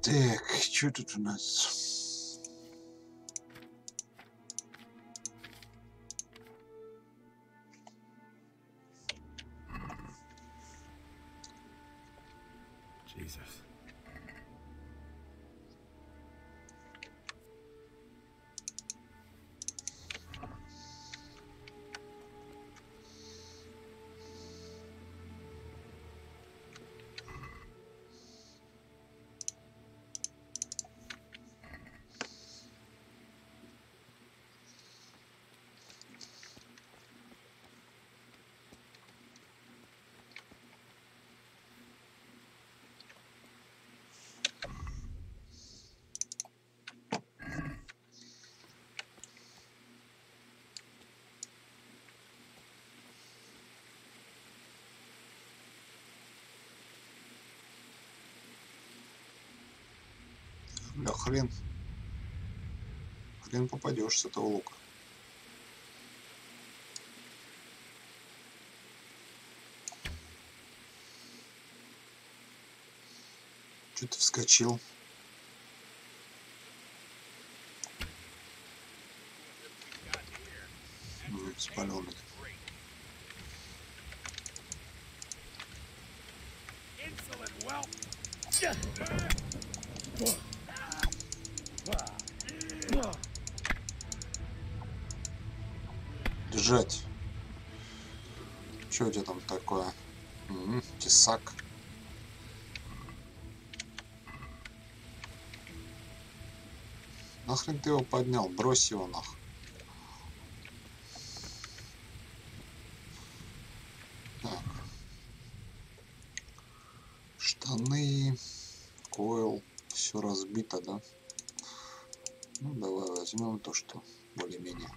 Так, что тут у нас? Jesus. Бля, хрен попадешь с этого лука. Что ты вскочил? Спалил меня. Держать. Что у тебя там такое? Тесак. Нахрен ты его поднял? Брось его нах. Так. Штаны. Койл. Все разбито, да? Ну, давай возьмем то, что более-менее.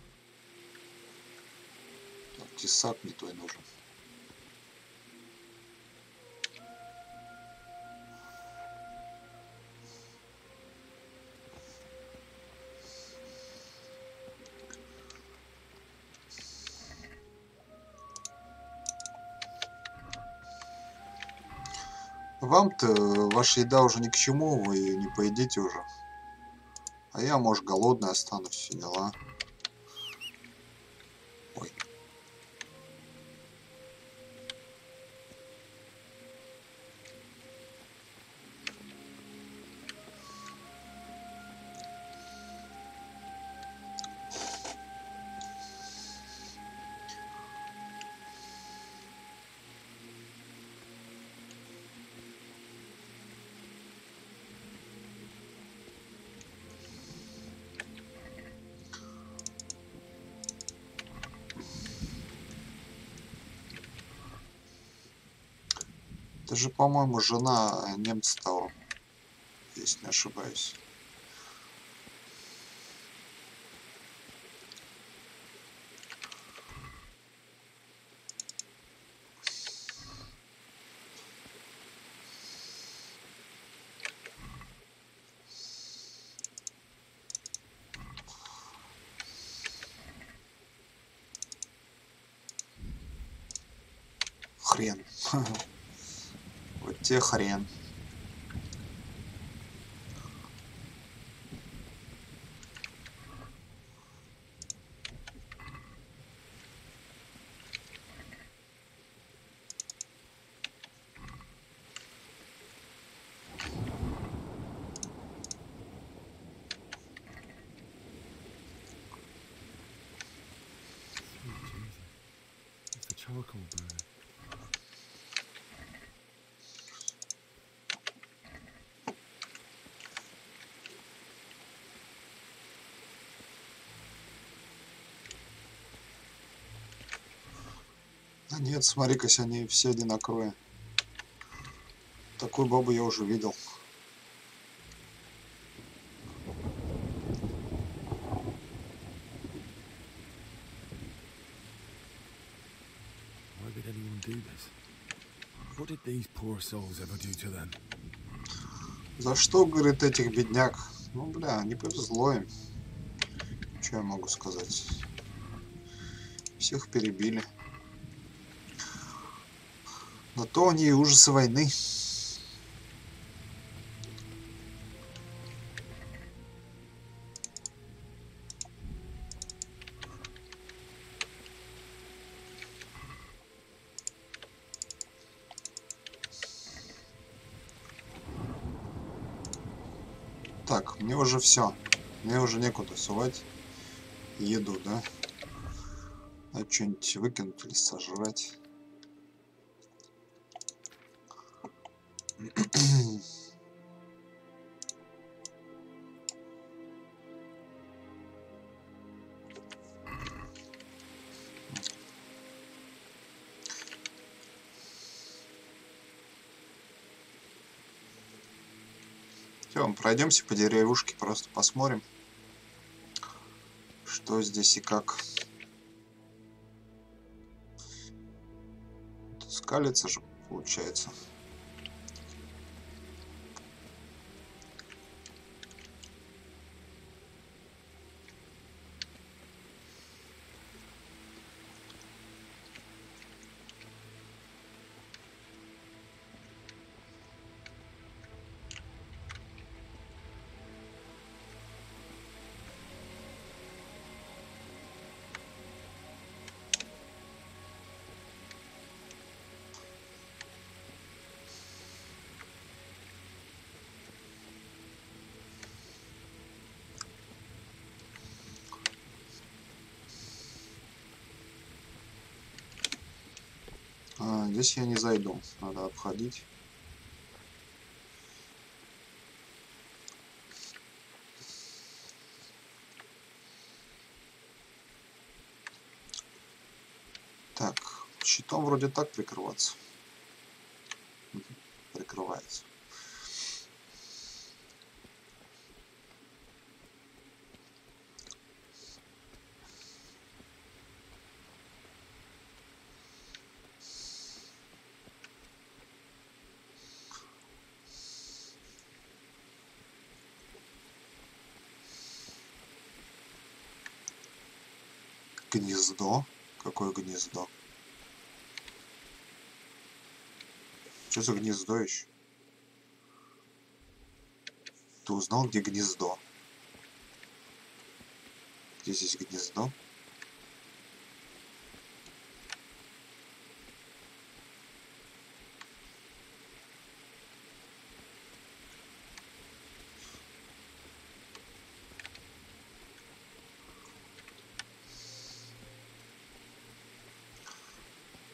Так, тесак не твой нужен. Вам-то ваша еда уже ни к чему, вы ее не поедите уже. А я, может, голодный останусь, все дела. Ой. Это же, по-моему, жена немца того, если не ошибаюсь. Хрен. Вот те хрен. It's a charcoal burner. А нет, смотри-ка, они все одинакровые. Такую бабу я уже видел. Why would anyone do this? What did these poor souls ever do to them? За что, говорит, этих бедняк? Ну, бля, не повезло им. Что я могу сказать? Всех перебили. На то они и ужасы войны. Так, мне уже все. Мне уже некуда сувать еду, да? А что-нибудь выкинуть или сожрать? Все, пройдемся по деревушке, просто посмотрим, что здесь и как. Тут скалится же, получается. Здесь я не зайду, надо обходить. Так, щитом вроде так прикрываться. Прикрывается. Гнездо? Какое гнездо? Что за гнездо еще? Ты узнал, где гнездо? Где здесь гнездо?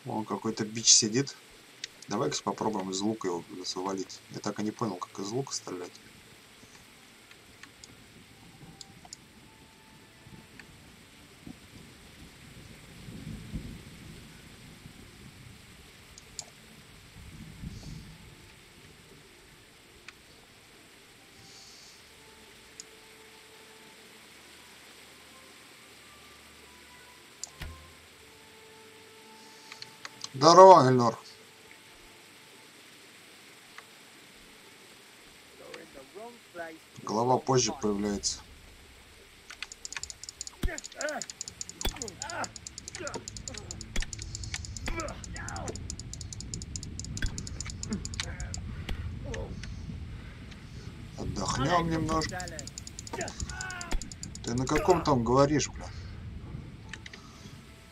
Вон какой-то бич сидит. Давай-ка попробуем из лука его завалить. Я так и не понял, как из лука стрелять. Здорово, Эльнор. Голова позже появляется. Отдохнем немножко. Ты на каком там говоришь, бля?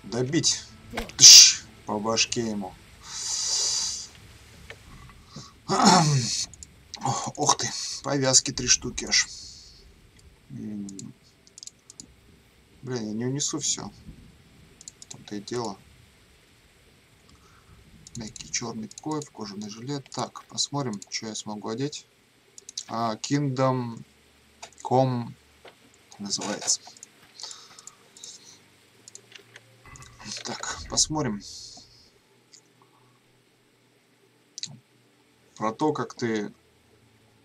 Добить. Тш, по башке ему. Ух ты, повязки 3 штуки аж. Блин, я не унесу все. Тут и дело. Мягкий черный коев, кожаный жилет. Так, посмотрим, что я смогу одеть. Kingdom Com называется. Так, посмотрим. Про то, как ты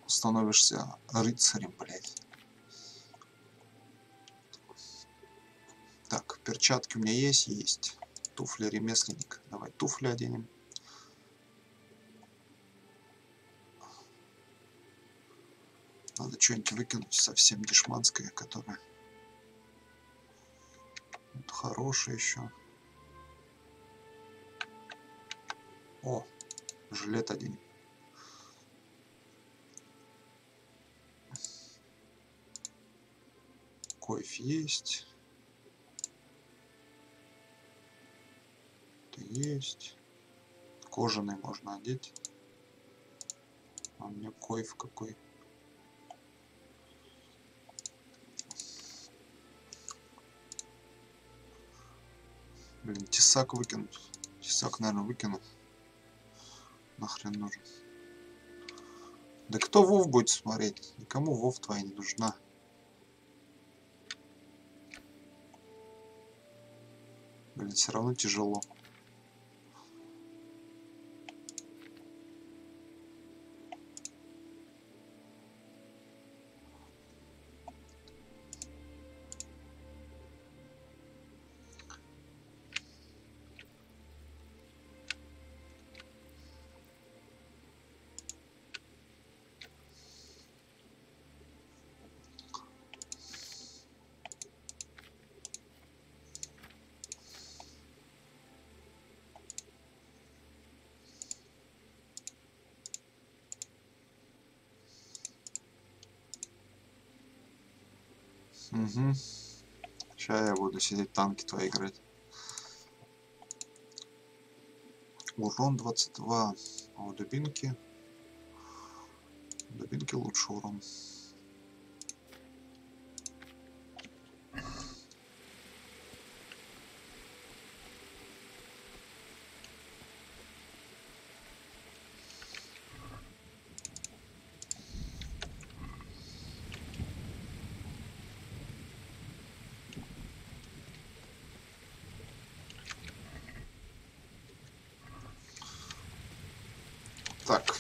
становишься рыцарем, блядь. Так, перчатки у меня есть? Есть. Туфли ремесленник. Давай туфли оденем. Надо что-нибудь выкинуть совсем дешманское, которое вот хорошее еще. О, жилет оденем. Кофе есть. Это есть. Кожаный можно одеть. А у меня кофе какой. Блин, тесак выкинут. Тесак, наверное, выкину. Нахрен нужен. Да кто Вов будет смотреть? Никому Вов твоя не нужна. Блин, все равно тяжело. Угу. Сейчас я буду сидеть танки твои играть. Урон 22. А у дубинки... У дубинки лучше урон. Так.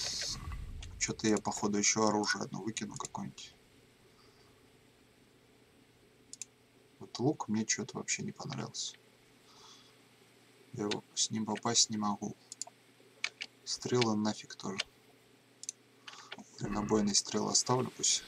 Что-то я, походу, еще оружие одно выкину какое-нибудь. Вот лук мне что-то вообще не понравился. Я с ним попасть не могу. Стрелы нафиг тоже. Дальнобойные стрелы оставлю пусть.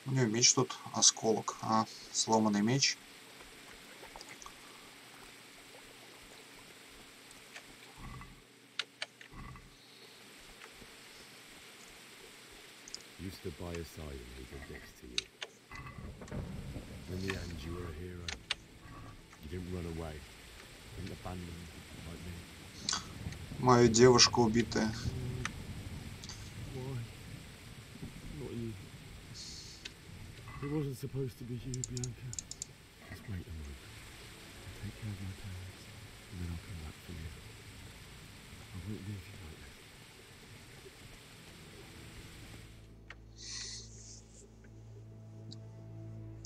У него меч тут осколок. А, сломанный меч. Used to buy a side and he did this to you. In the end, you were a hero. You didn't run away. You didn't abandon me like me. Моя девушка убитая. Why? Not you. It wasn't supposed to be you, Bianca. Just wait a moment. I'll take care of my parents, and then I'll come back for you. I won't leave you like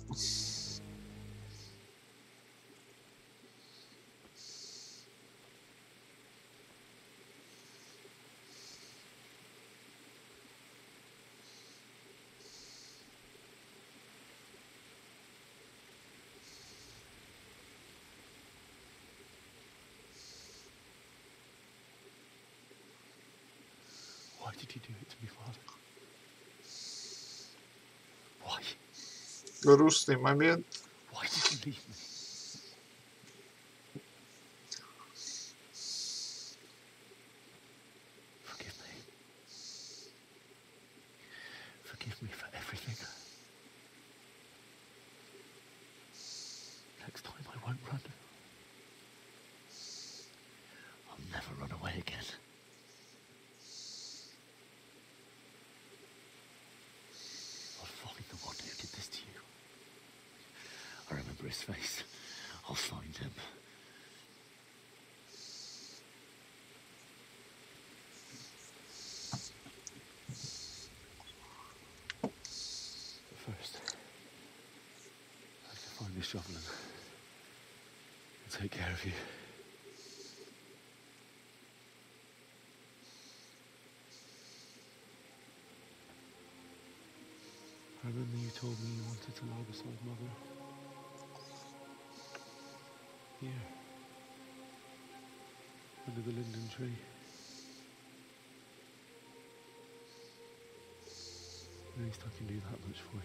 this. Why did you do it to me, Father? Why? Грустный момент. Why did you leave me? Forgive me. Forgive me for everything. Next time I won't run. I'll never run away again. I'll find the one who did this to you. I remember his face. I'll find him. But first, I have to find this shovel and take care of you. I remember you told me you wanted to lie beside Mother. Here. Under the linden tree. At least I can do that much for you.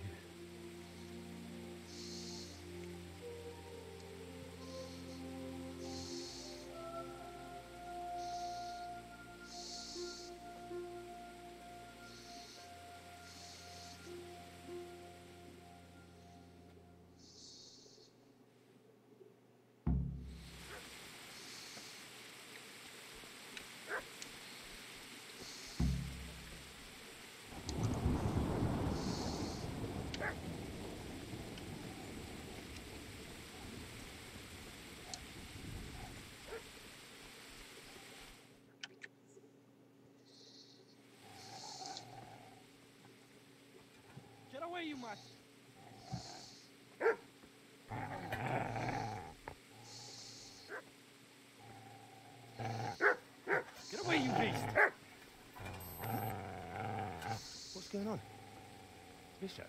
Bishop,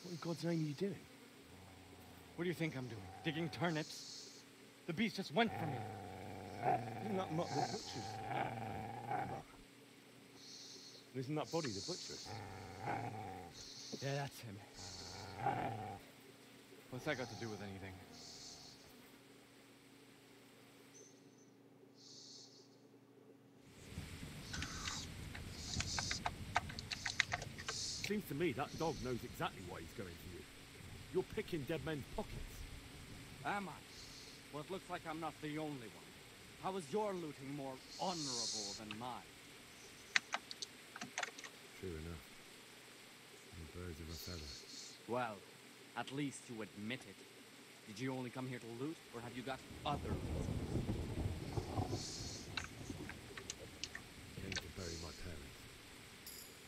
what in God's name are you doing? What do you think I'm doing? Digging turnips? The beast just went from me. Not the butcher's. Isn't that body the butcher's? Yeah, that's him. What's that got to do with anything? Seems to me that dog knows exactly why he's going for you. You're picking dead men's pockets. Am I? Well, it looks like I'm not the only one. How is your looting more honorable than mine? True enough. No birds of a feather. Well, at least you admit it. Did you only come here to loot, or have you got other reasons? Came to bury my parents.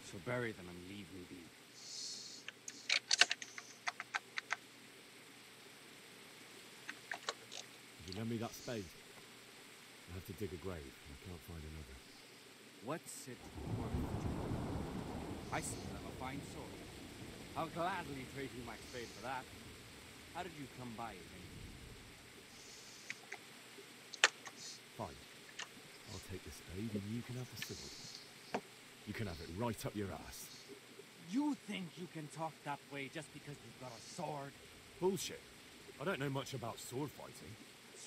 So bury them and leave me be. If you lend me that spade, I have to dig a grave, and I can't find another. What's it worth? I see you have a fine sword. I'll gladly trade you my spade for that. How did you come by it, anyway? Fine. I'll take the spade, and you can have the sword. You can have it right up your ass. You think you can talk that way just because you've got a sword? Bullshit. I don't know much about sword fighting.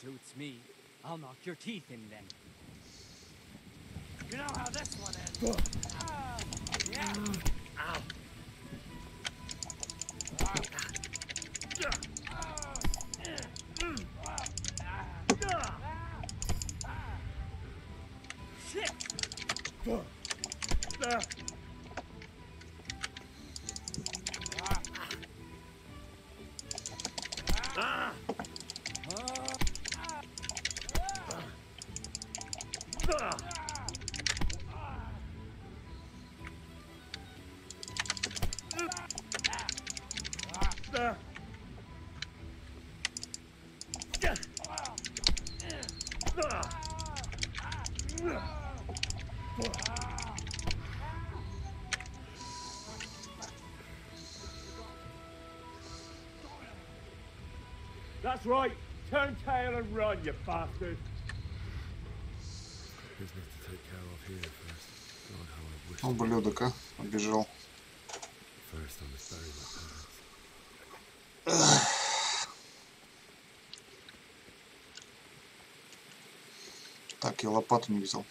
Suits me. I'll knock your teeth in then. You know how this one ends. Yeah. Ow. Shit! That's right. Turn tail and run, you bastard. Business to take care of here first. God, how I wish. Ублюдок, а? Убежал. First, I must bury my parents. Так, я лопату не взял.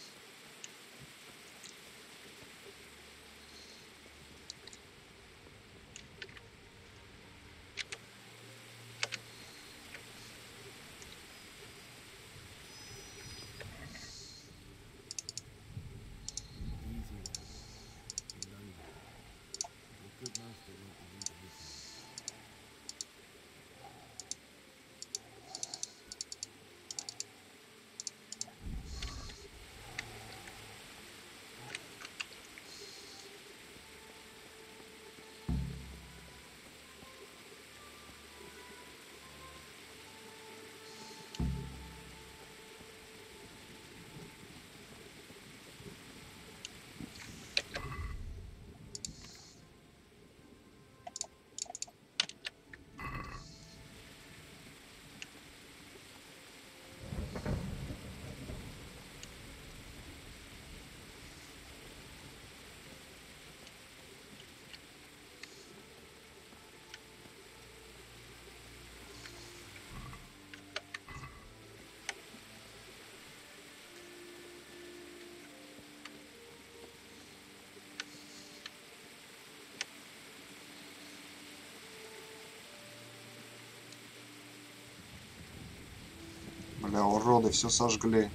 Бля, уроды, все сожгли.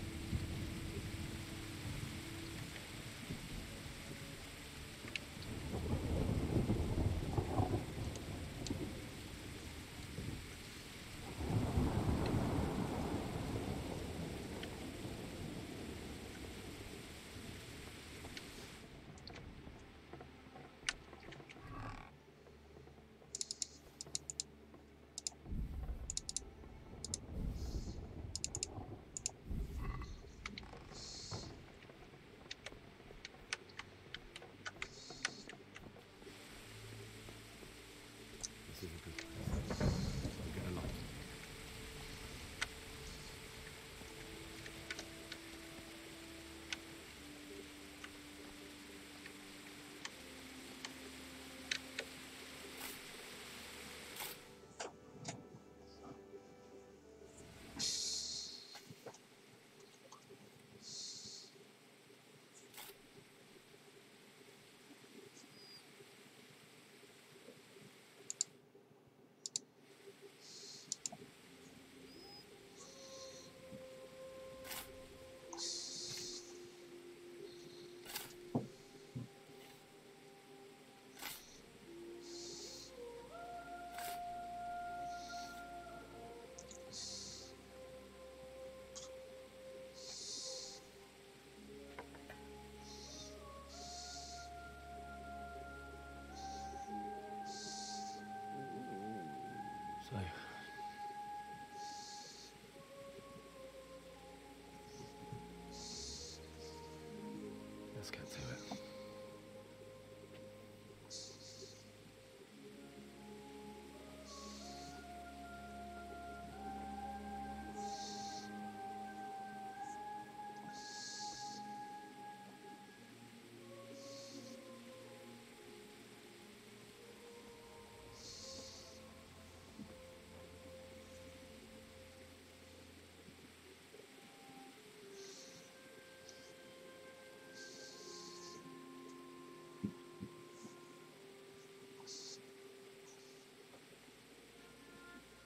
Let's get to it.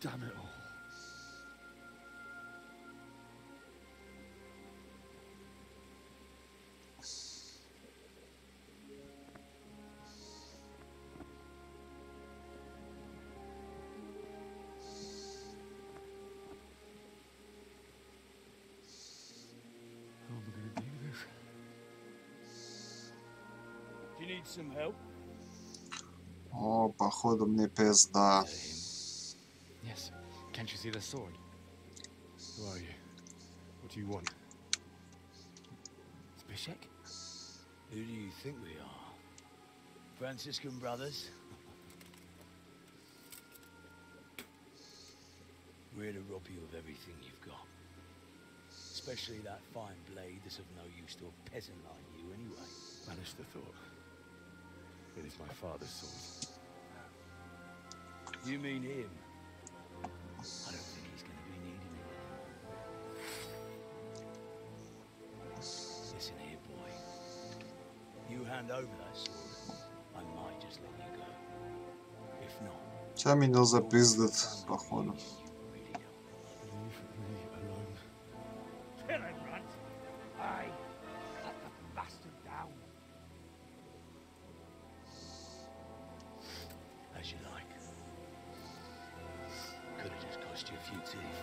Damn it all. How am I going to do this? Do you need some help? О, походу мне пизда. Yes. Can't you see the sword? Who are you? What do you want? Spishek? Who do you think we are? Franciscan brothers? We're to rob you of everything you've got. Especially that fine blade that's of no use to a peasant like you anyway. Banish the thought. It is my father's sword. You mean him? I don't think he's going to be needing it anymore. Listen here, boy. You hand over that sword, I might just let you go. If not, Сейчас меня запиздят, походу. Leave me alone. Kill him, Runt. Aye. Cut the bastard down. as you like. Could have just cost you a few teeth.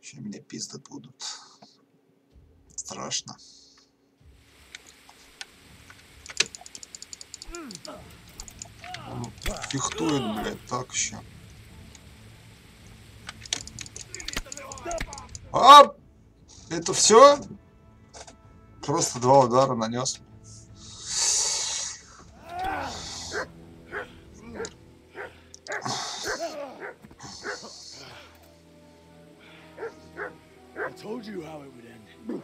Еще мне пизды будут. Страшно. Он фехтует, блядь, так еще. А! Это все? Просто 2 удара нанес. I told you how it would end.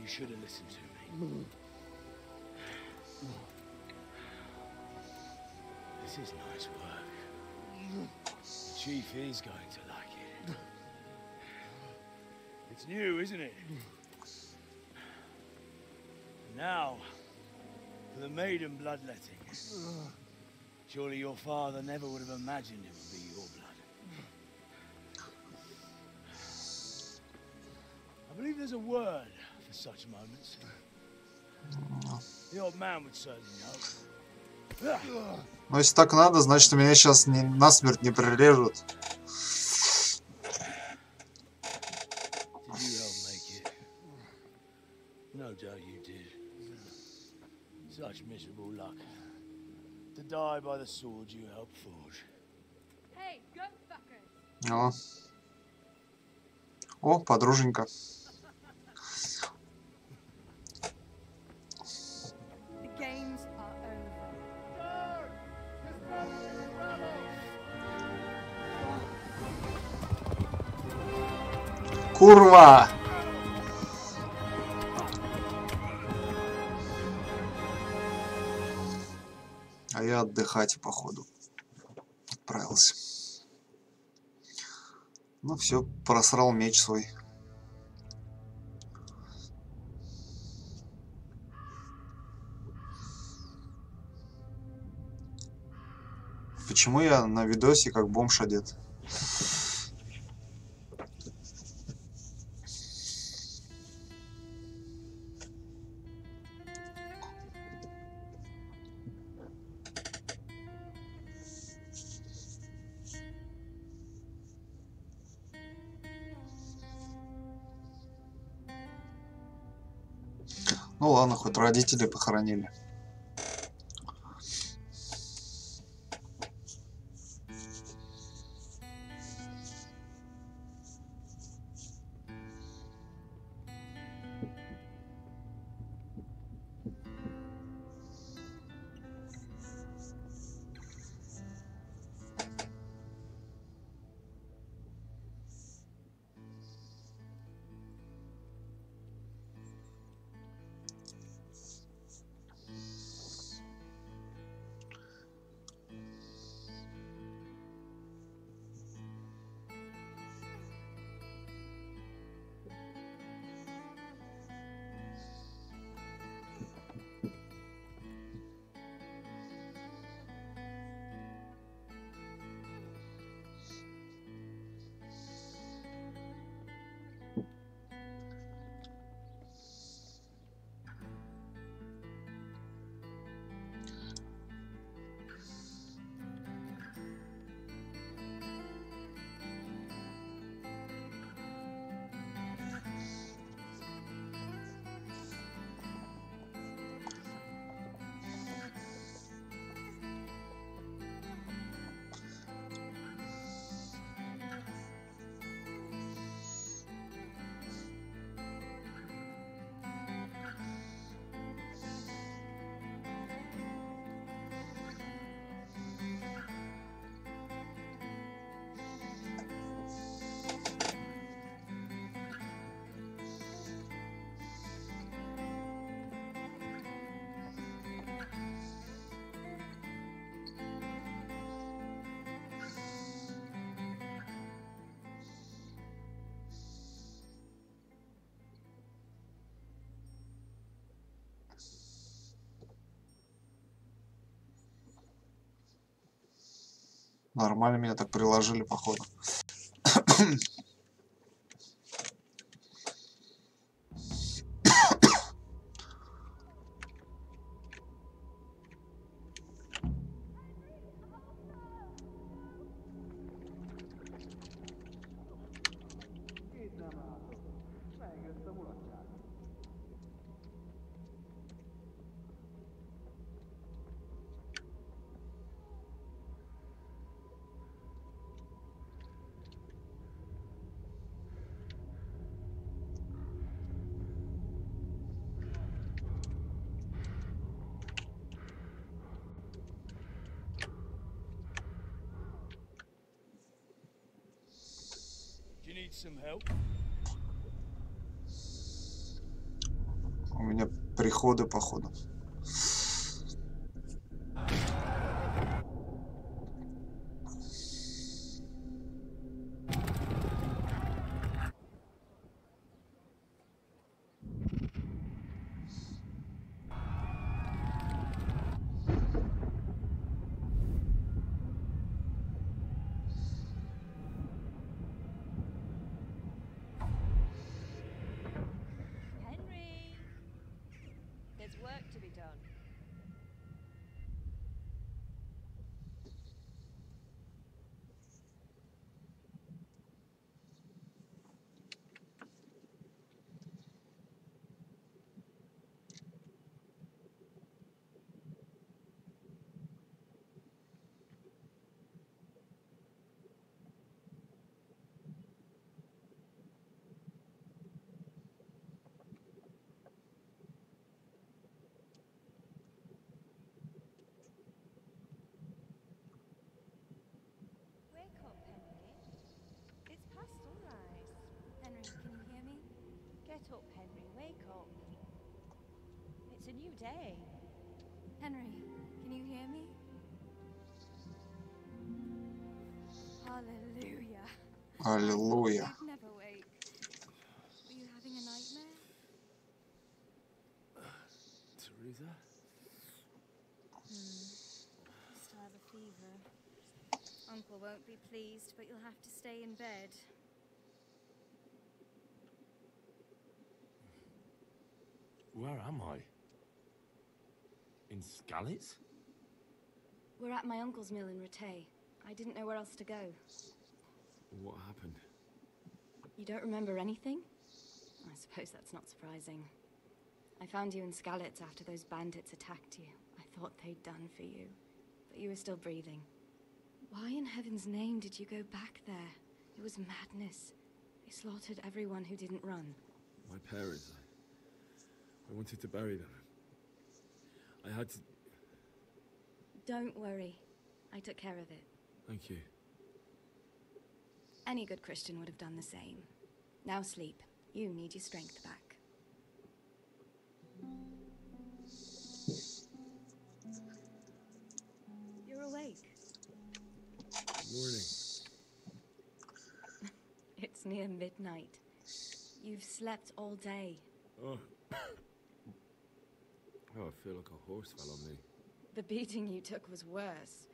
You should have listened to me. This is nice work. The chief is going to like it. It's new, isn't it? Now, for the maiden bloodletting. Surely your father never would have imagined it would be your blood. I believe there's a word for such moments. The old man would certainly know. Но если так надо, значит, меня сейчас насмерть не прирежут. Did you help make it? No doubt you did. Such miserable luck. To die by the sword you helped forge. Hey, gun fuckers! О, подруженька. The games are over. Курва! А я отдыхать, походу, отправился. Ну все, просрал меч свой. Почему я на видосе как бомж одет? Ну ладно, хоть родители похоронили. Нормально меня так приложили, походу. Do you need some help? У меня приходы, походу. Henry! There's work to be done. Wake up, Henry. It's past sunrise. Henry, can you hear me? Get up, Henry. Wake up. It's a new day. Henry, can you hear me? Hallelujah. Аллилуйя. You'd never wake. Were you having a nightmare? Teresa? Still have a fever. Uncle won't be pleased, but you'll have to stay in bed. Where am I? In Skalitz? We're at my uncle's mill in Rıçarı. I didn't know where else to go. What happened? You don't remember anything? I suppose that's not surprising. I found you in Skalitz after those bandits attacked you. I thought they'd done for you, but you were still breathing. Why in heaven's name did you go back there? It was madness. They slaughtered everyone who didn't run. My parents. I wanted to bury them. I had to... Don't worry. I took care of it. Thank you. Any good Christian would have done the same. Now sleep. You need your strength back. You're awake. Morning. It's near midnight. You've slept all day. Oh. Oh, I feel like a horse fell on me. The beating you took was worse.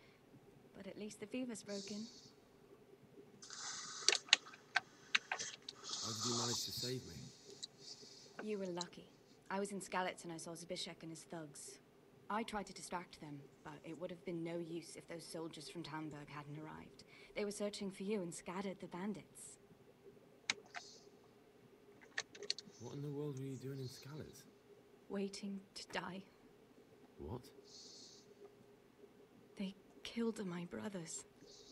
But at least the fever's broken. How did you manage to save me? You were lucky. I was in Skalitz and I saw Zbyszek and his thugs. I tried to distract them, but it would have been no use if those soldiers from Talmberg hadn't arrived. They were searching for you and scattered the bandits. What in the world were you doing in Skalitz? Waiting to die. What? They killed my brothers,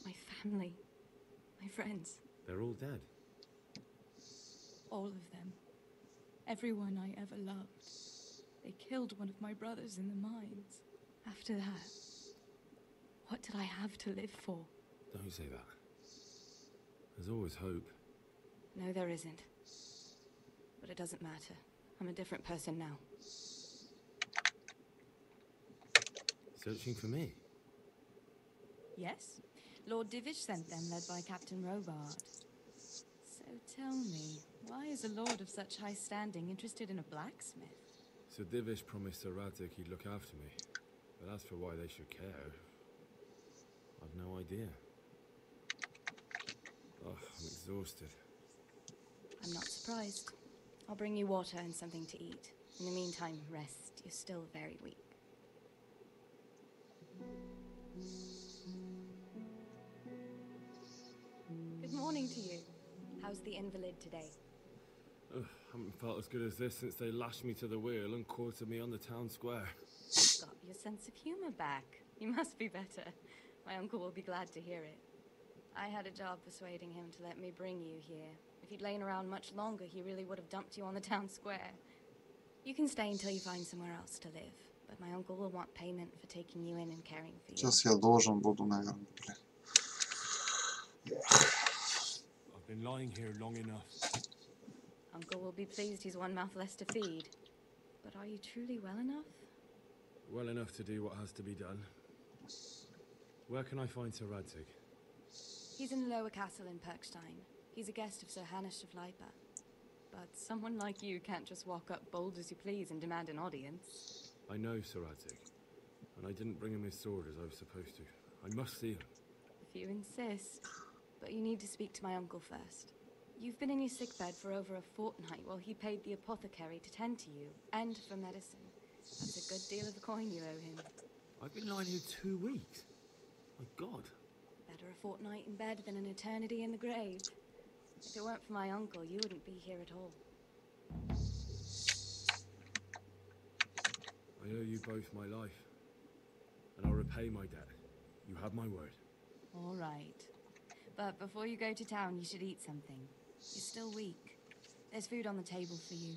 my family, my friends. They're all dead. All of them. Everyone I ever loved. They killed one of my brothers in the mines. After that, what did I have to live for? Don't say that. There's always hope. No, there isn't. But it doesn't matter. I'm a different person now. Searching for me? Yes? Lord Divish sent them, led by Captain Robard. So tell me, why is a lord of such high standing interested in a blacksmith? So Divish promised Sir Radek he'd look after me. But as for why they should care, I've no idea. exhausted. I'm not surprised. I'll bring you water and something to eat. In the meantime, rest. You're still very weak. Good morning to you. How's the invalid today? Haven't felt as good as this since they lashed me to the wheel and quartered me on the town square. Got your sense of humor back. You must be better. My uncle will be glad to hear it. I had a job persuading him to let me bring you here. If you'd lain around much longer, he really would have dumped you on the town square. You can stay until you find somewhere else to live, but my uncle will want payment for taking you in and caring for you. Сейчас я должен буду, наверное, блин. I've been lying here long enough. Uncle will be pleased he's one mouth less to feed. But are you truly well enough? Well enough to do what has to be done. Where can I find Sir Radzig? He's in the lower castle in Perkstein. He's a guest of Sir Hanush of Leipa. But someone like you can't just walk up bold as you please and demand an audience. I know Sir Radzig, and I didn't bring him his sword as I was supposed to. I must see him. If you insist. But you need to speak to my uncle first. You've been in your sickbed for over a fortnight while he paid the apothecary to tend to you, and for medicine. That's a good deal of the coin you owe him. I've been lying here 2 weeks. My God. Better a fortnight in bed than an eternity in the grave. If it weren't for my uncle, you wouldn't be here at all. I owe you both my life, and I'll repay my debt. You have my word. All right. But before you go to town, you should eat something. You're still weak. There's food on the table for you.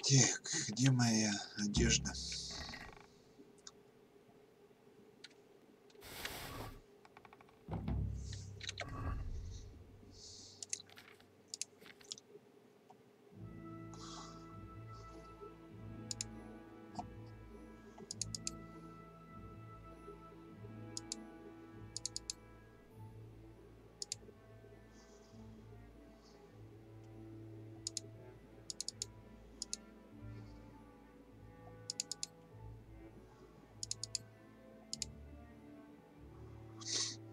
Так, где моя одежда?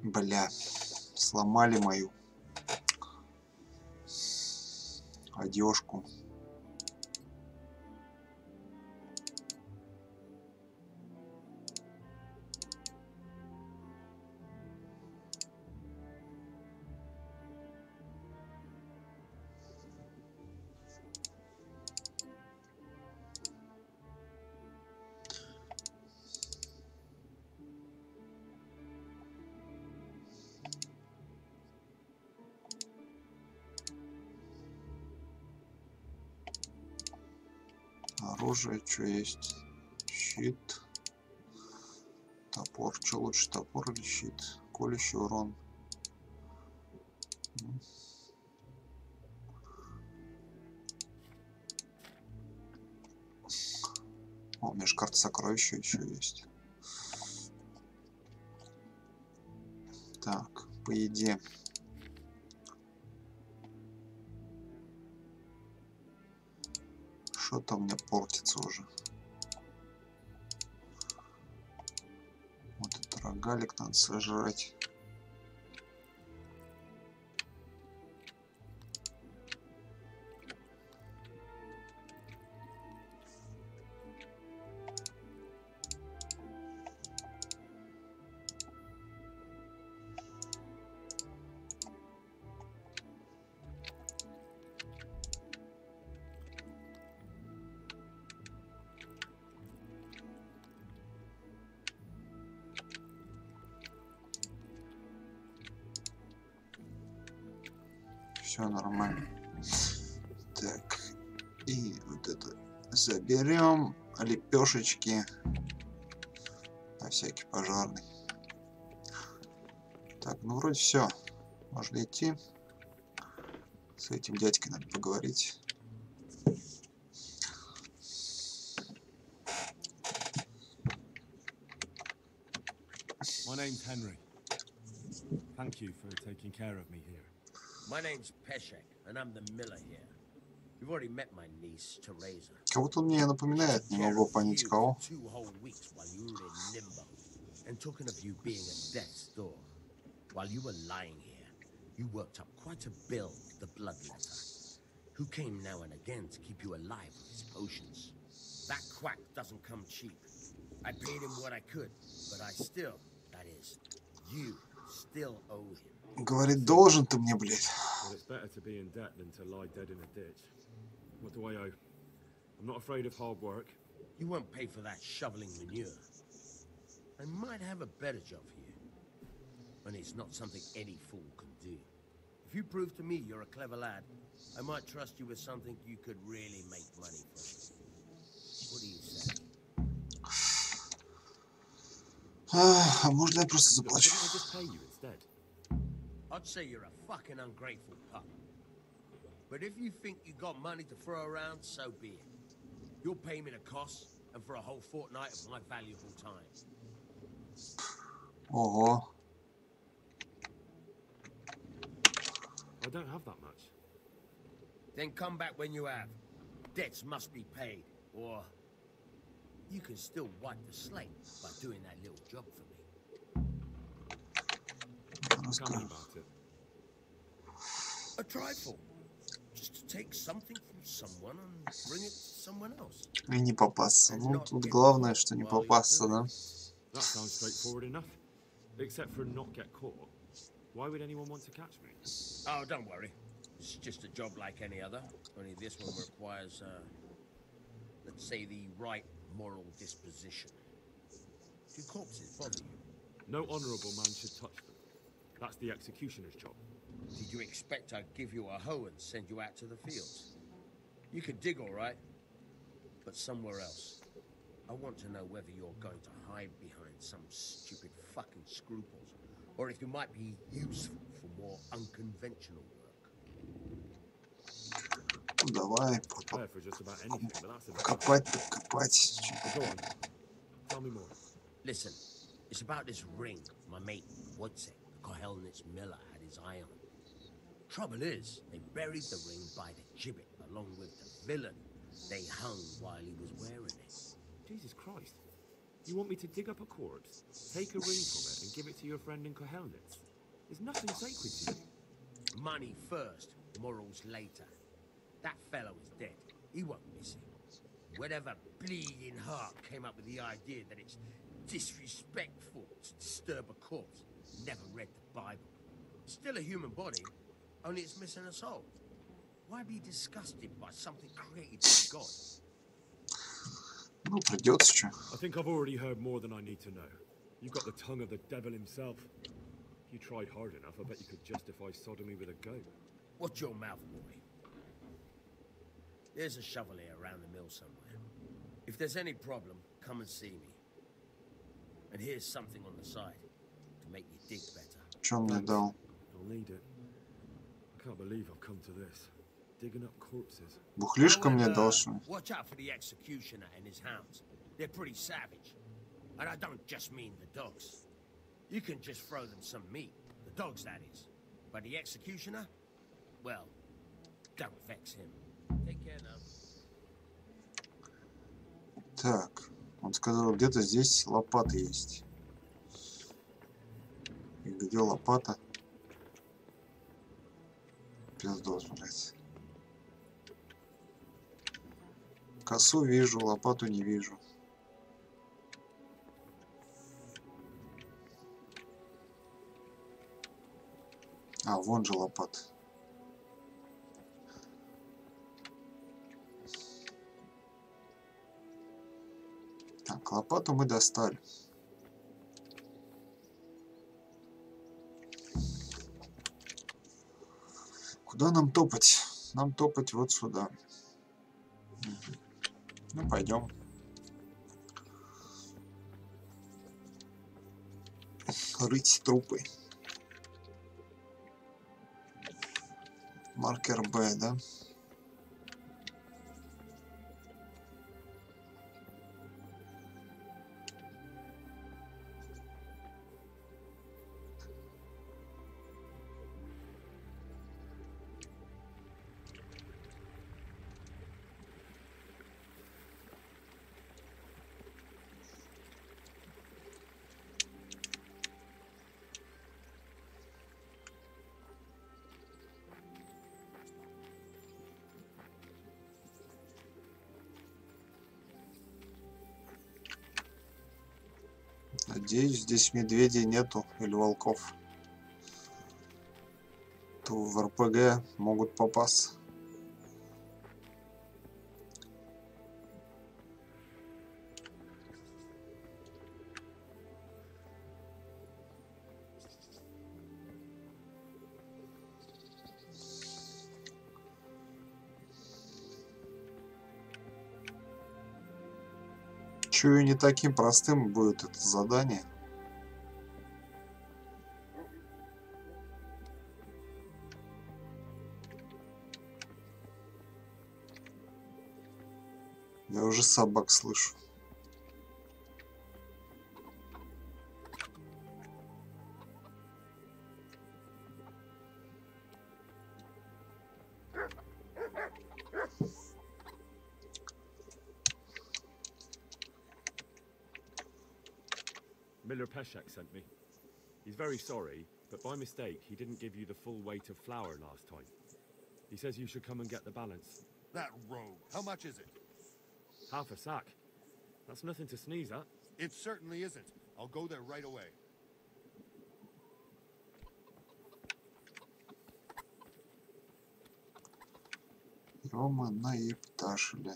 Бля, сломали мою одежку. Оружие, что есть? Щит. Топор. Что лучше, топор или щит? Колющий урон. О, у меня же карта сокровища еще есть. Так, по еде. Что-то у меня портится уже. Вот этот рогалик надо сожрать. Все нормально. Так, и вот это заберем. Лепешечки на всякий пожарный. Так, ну вроде все. Можно идти. С этим дядькой надо поговорить. My name's Henry. Thank you for taking care of me here. My name's Peshek, and I'm the miller here. You've already met my niece, Teresa. Кого-то он мне напоминает, не могу понять кого. 2 whole weeks while you were in limbo. And talking of you being at death's door, while you were lying here, you worked up quite a bill with the bloodletter, who came now and again to keep you alive with his potions. That quack doesn't come cheap. I paid him what I could, but I still, that is, you still owe him. Говорит, должен ты мне, блядь. Well, it's better to be in debt than to lie dead in a ditch. What do I owe? I'm not afraid of hard work. You won't pay for that shoveling manure. I might have a better job for you. And it's not something any fool can do. If you prove to me you're a clever lad, I might trust you with something you could really make money from. What do you say? А можно я просто Look, заплачу? couldn't I just pay you instead? I'd say you're a fucking ungrateful pup. But if you think you got money to throw around, so be it. You'll pay me the costs and for a whole fortnight of my valuable time. Ого. I don't have that much. Then come back when you have. Debts must be paid, or you can still wipe the slate by doing that little job for me. Tell me about it. A trifle. Just to take something from someone and bring it to someone else. И не попасться. Ну, тут главное, что не попасться, да? That sounds straightforward enough. Except for not get caught. Why would anyone want to catch me? Oh, don't worry. It's just a job like any other. Only this one requires, let's say, the right moral disposition. Do corpses bother you? No honourable man should touch them. That's the executioner's job. Did you expect I'd give you a hoe and send you out to the fields? You can dig all right, but somewhere else. I want to know whether you're going to hide behind some stupid fucking scruples, or if you might be useful for more unconventional work. Ну, давай. Fair for just about anything, but that's a bit... Копать, так копать. Go on. Tell me more. Listen, it's about this ring my mate Wojciech, the Kohelnitz miller, had his eye on. Trouble is, they buried the ring by the gibbet along with the villain they hung while he was wearing it. Jesus Christ. You want me to dig up a corpse, take a ring from it, and give it to your friend in Kohelnitz? There's nothing sacred to you. Money first, morals later. That fellow is dead. He won't miss it. Whatever bleeding heart came up with the idea that it's disrespectful to disturb a corpse never read the Bible. Still a human body, only it's missing a soul. Why be disgusted by something created by God? Ну, придется, что. I think I've already heard more than I need to know. You've got the tongue of the devil himself. If you tried hard enough, I bet you could justify sodomy with a goat. Watch your mouth, boy. There's a shovel here around the mill somewhere. If there's any problem, come and see me. And here's something on the side to make you dig better. Что он мне дал? I'll need it. I can't believe I've come to this. Digging up corpses. Бухлишко мне дал, что ли? Watch out for the executioner and his hounds. They're pretty savage. And I don't just mean the dogs. You can just throw them some meat. The dogs, that is. But the executioner? Well, don't vex him. Take care now. Так, он сказал, где-то здесь лопата есть. И где лопата? Пиздос, блядь. Косу вижу, лопату не вижу. А, вон же лопата. Так, лопату мы достали. Куда нам топать? Нам топать вот сюда. Ну, пойдем. Рыть трупы. Маркер Б, да? Надеюсь, здесь медведей нету или волков. То в РПГ могут попасть. Чую, не таким простым будет это задание. Я уже собак слышу. Miller Peshek sent me. He's very sorry, but by mistake, he didn't give you the full weight of flour last time. He says you should come and get the balance. That rogue. How much is it? Half a sack. That's nothing to sneeze at. It certainly isn't. I'll go there right away. Рома наепташили.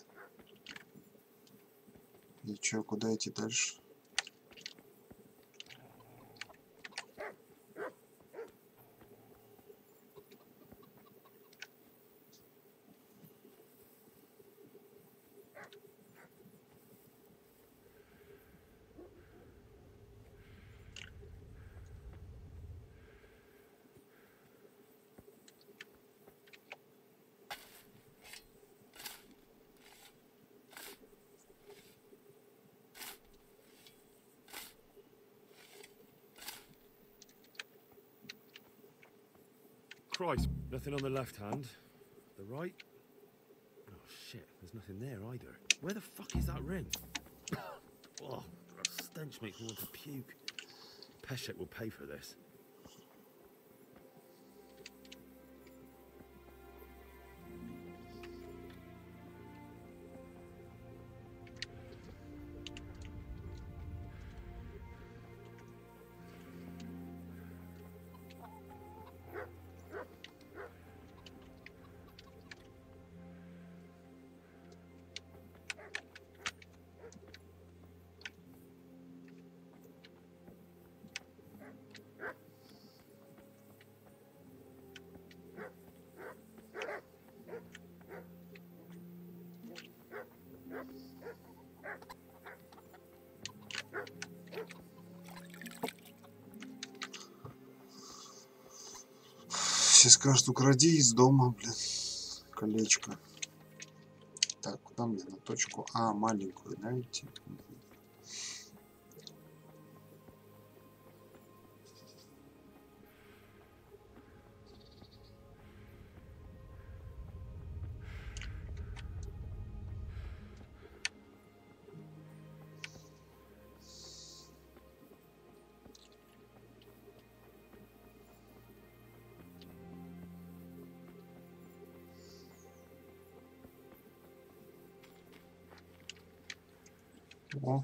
И чё, куда идти дальше? Christ, nothing on the left hand. The right? Oh shit, there's nothing there either. Where the fuck is that ring? Oh, that stench makes me want to puke. Peshek will pay for this. Все скажут, укради из дома, блин, колечко. Так, куда мне на точку? А, маленькую, да, идти? О,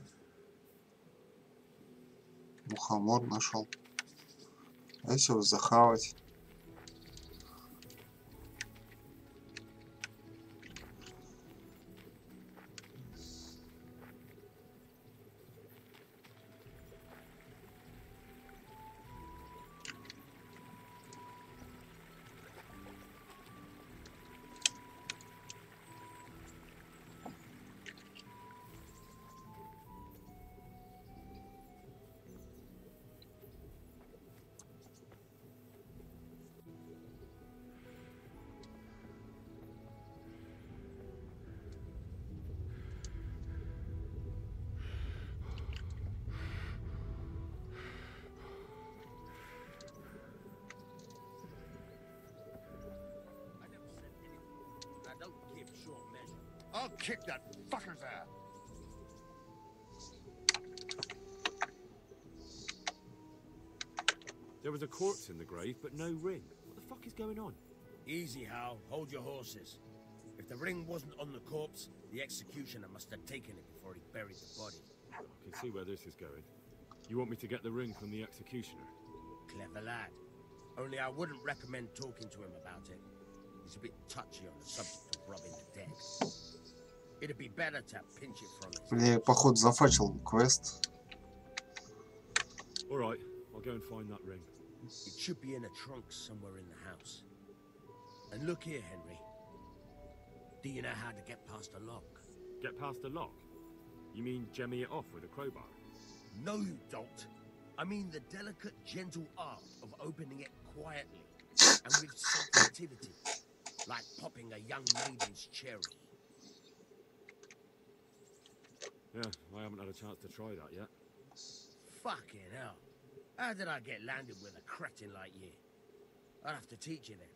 мухомор нашел. А если его захавать? I'll kick that fucker's ass. There was a corpse in the grave, but no ring. What the fuck is going on? Easy, Hal. Hold your horses. If the ring wasn't on the corpse, the executioner must have taken it before he buried the body. I can see where this is going. You want me to get the ring from the executioner? Clever lad. Only I wouldn't recommend talking to him about it. He's a bit touchy on the subject of robbing the dead. It'd be better to pinch it from his Я, походу, зафачил квест. All right, I'll go and find that ring. It should be in a trunk somewhere in the house. And look here, Henry. Do you know how to get past a lock? Get past the lock? You mean jemmy it off with a crowbar? No, you don't. I mean the delicate, gentle art of opening it quietly and with sensitivity, like popping a young maiden's cherry. Yeah, I haven't had a chance to try that yet. Fucking hell. How did I get landed with a cretin like you? I'll have to teach you then.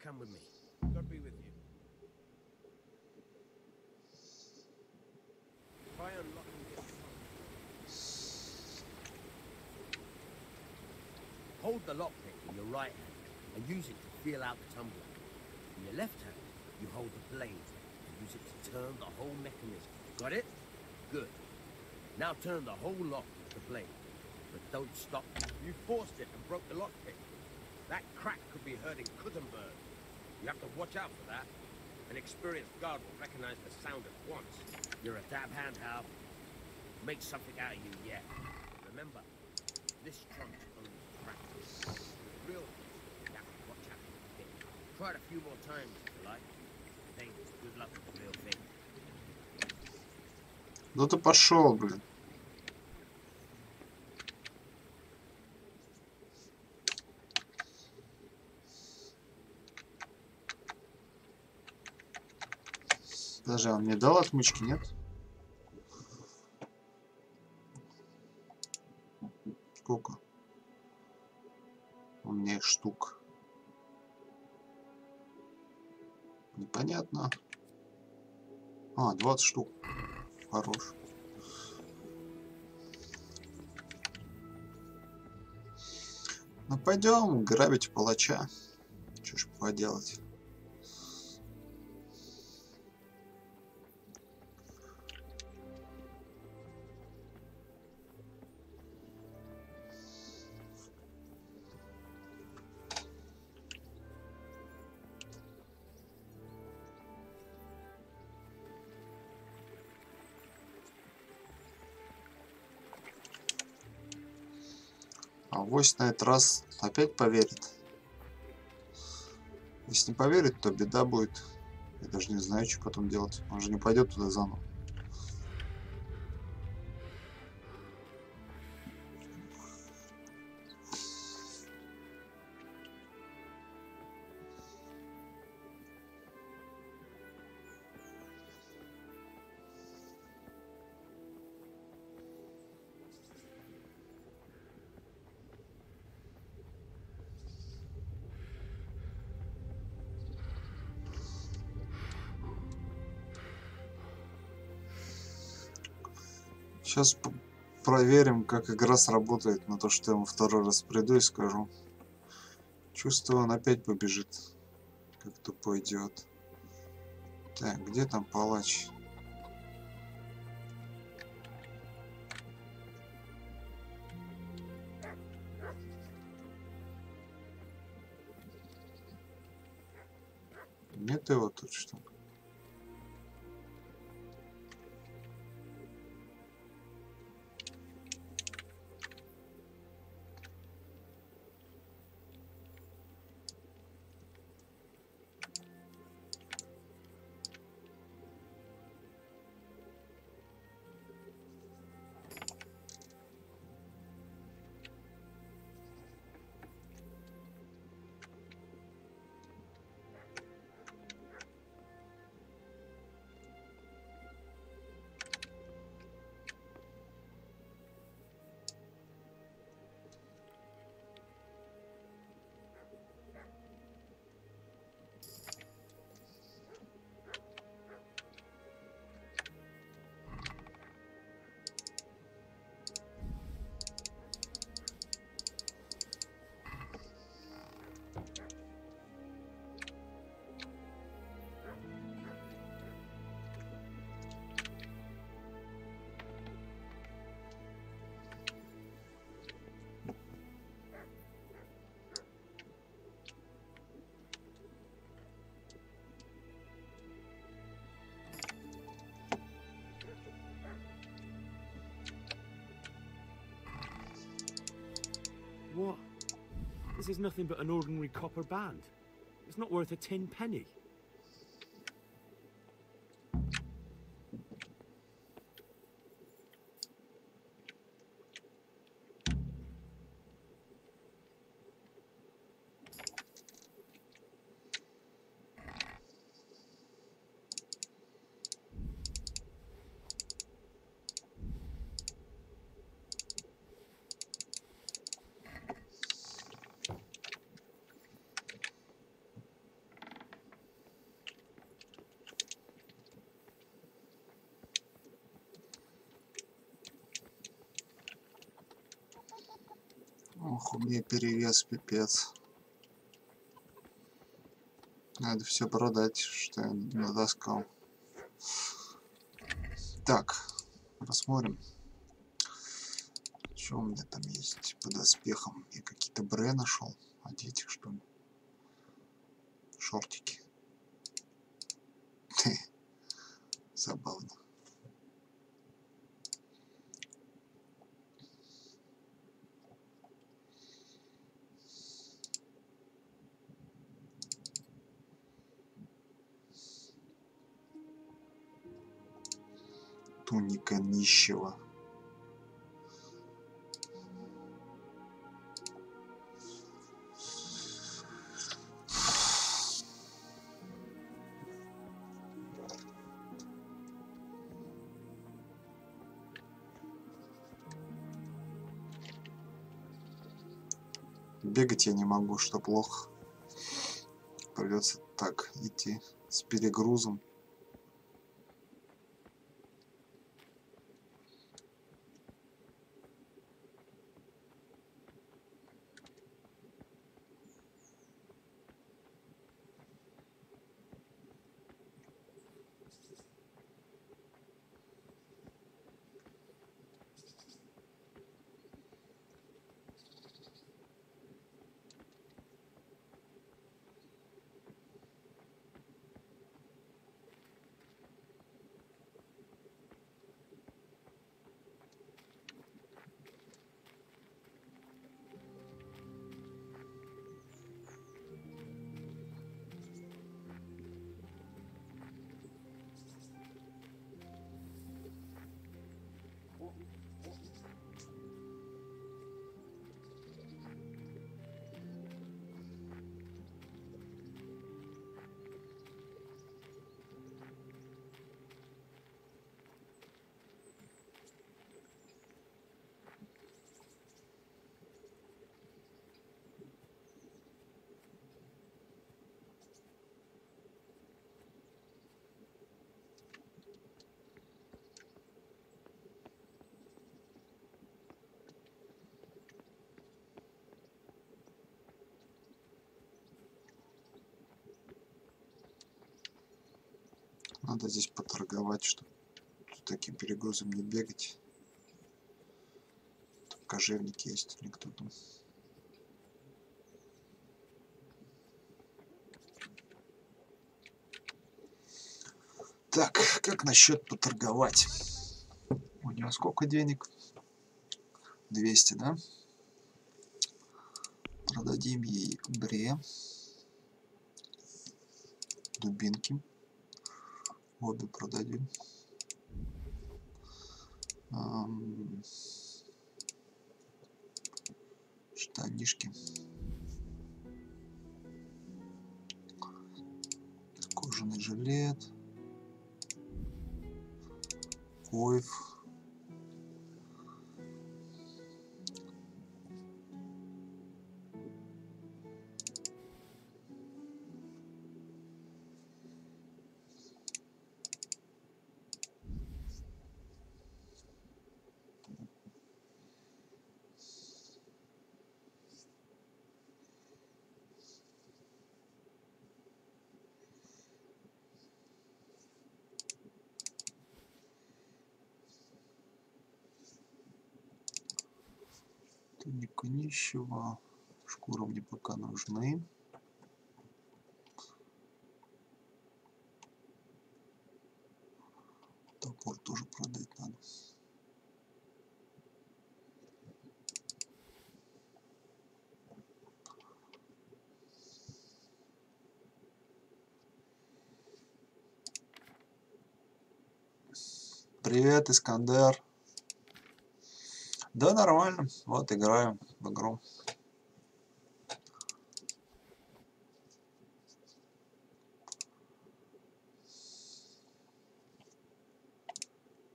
Come with me. God be with you. Try unlocking this. Hold the lockpick in your right hand and use it to feel out the tumbler. In your left hand, you hold the blade and use it to turn the whole mechanism. Got it? Good. Now turn the whole lock with the blade. But don't stop. You forced it and broke the lockpick. That crack could be heard in Kuttenberg. You have to watch out for that. An experienced guard will recognize the sound at once. You're a dab hand, Hal. Make something out of you yet. Remember, this trunk's only practice. Real, you have to watch out for the thing. Try it a few more times if you like. Then good luck with the real thing. Ну ты пошел, блин. Даже он мне дал отмычки, нет? Сколько? У меня их штук. Непонятно. А, 20 штук. Хорош. Ну пойдем грабить палача. Что ж поделать. Авось на этот раз опять поверит. Если не поверит, то беда будет. Я даже не знаю, что потом делать. Он же не пойдет туда заново. Сейчас проверим, как игра сработает на то, что я ему второй раз приду и скажу. Чувствую, он опять побежит, как тупой идиот. Так, где там палач? Нет его тут, что ли? What? This is nothing but an ordinary copper band. It's not worth a 10 penny. Ох, у меня перевес пипец. Надо все продать, что я натаскал. Так, посмотрим. Что у меня там есть по доспехам? Я какие-то бре нашел. Одеть их, что ли? Шортики. Забавно. Туника нищего. Бегать я не могу, что плохо. Придется так идти с перегрузом. Надо здесь поторговать, чтобы с таким перегрузом не бегать. Там кожевник есть или кто там. Так, как насчет поторговать? У него сколько денег? 200, да? Продадим ей бре. Дубинки. Обе продадим. Штанишки. Кожаный жилет. Койф. Туника нищего. Шкура мне пока нужны. Топор тоже продать надо. Привет, Искандер. Да, нормально. Вот, играем в игру.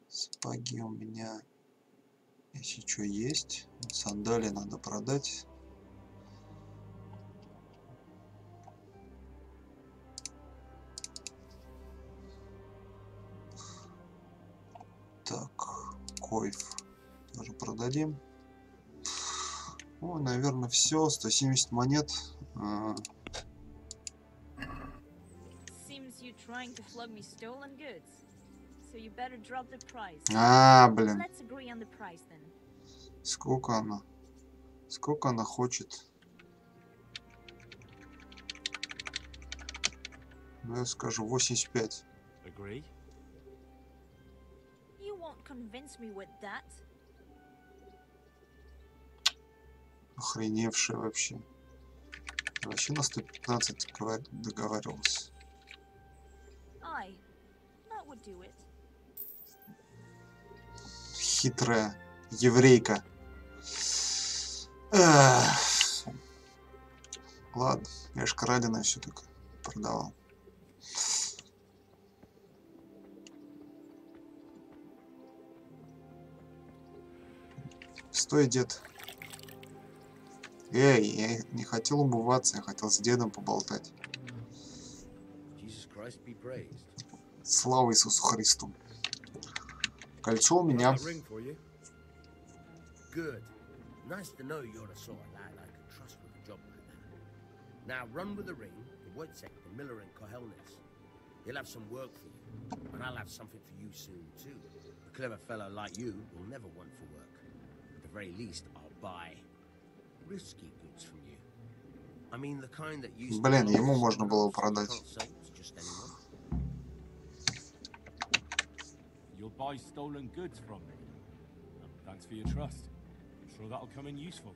Сапоги у меня, если что, есть. Сандали надо продать. Так, койф тоже продадим. Ну, наверное, все. 170 монет. Блин. Сколько она? Сколько она хочет? Ну, я скажу 85. Agree? Охреневшая вообще. Вообще на 115 договаривался. Хитрая еврейка. Эх. Ладно, я ж краденое все-таки продавал. Стой, дед. Эй, я не хотел умываться, я хотел с дедом поболтать. Слава Иисусу Христу. Кольцо у меня. Nice to know you're the sort of lad I can trust with a job like that. Now run with the ring to Wojciech, the miller in Kohelnitz. He'll have some work for you, and I'll have something for you soon too. A clever fellow like you will never want for work. At the very least, I'll buy risky goods from you. I mean the kind that used to. Блин, ему можно было продать. You'll buy stolen goods from me. Thanks for your trust. Sure that'll come in useful.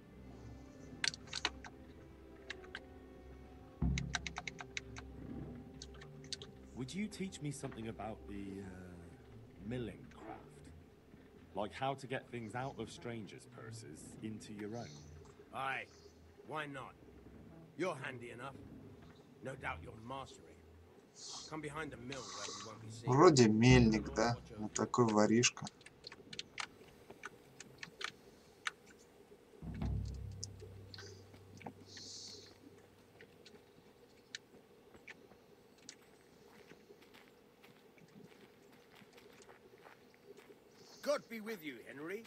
Would you teach me something about the milling craft? Like how to get things out of strangers' purses into your own? Aye, why not? You're handy enough. No doubt you'll master it. Come behind the mill where you won't be seen. Вроде мельник, да? Вот такой воришка. God be with you, Henry.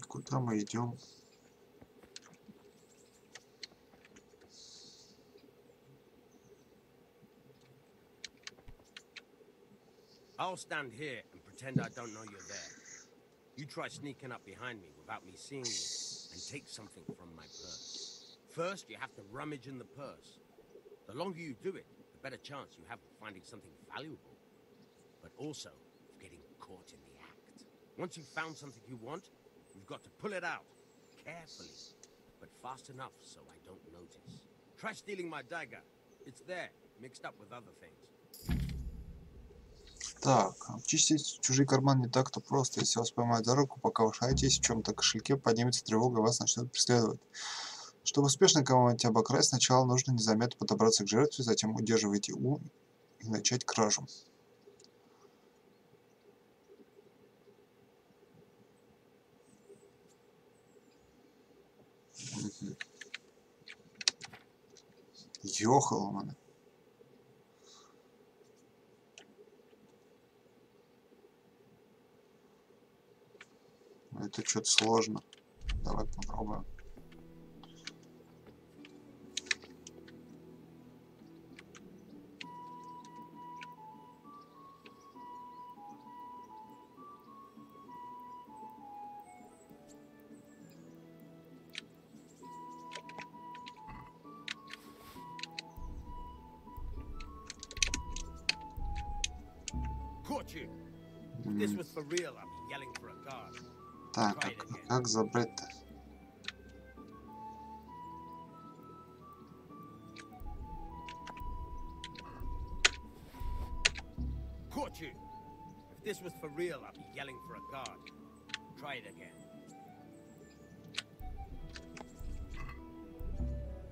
Куда мы идем? I'll stand here and pretend I don't know you're there. You try sneaking up behind me without me seeing you and take something from my purse. First, you have to rummage in the purse. The longer you do it, the better chance you have of finding something valuable, but also of getting caught in the act. Once you've found something you want, you've got to pull it out, carefully, but fast enough so I don't notice. Try stealing my dagger. It's there, mixed up with other things. Так, обчистить чужие карманы не так-то просто. Если вас поймают за руку, пока вы шаетесь в чем-то кошельке, поднимется тревога, вас начнут преследовать. Чтобы успешно кого-нибудь обокрасть, сначала нужно незаметно подобраться к жертве, затем удерживайте ум и начать кражу. Ёхало, мана. Это что-то сложно. Давай попробуем. Caught you. If this was for real, I'd be yelling for a guard. Так, как забрать-то? Caught you. If this was for real, I'd be yelling for a guard. Try it again.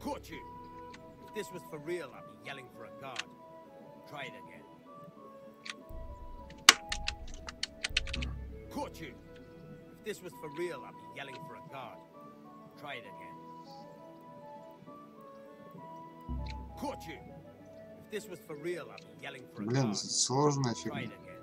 Caught you. If this was for real, I'd be yelling for a guard. Try it again. Caught you. If this was for real, I'd be yelling for a guard. Try it again. Caught you. If this was for real, I'd be yelling for a Блин, guard. сложная Try фигня. it again.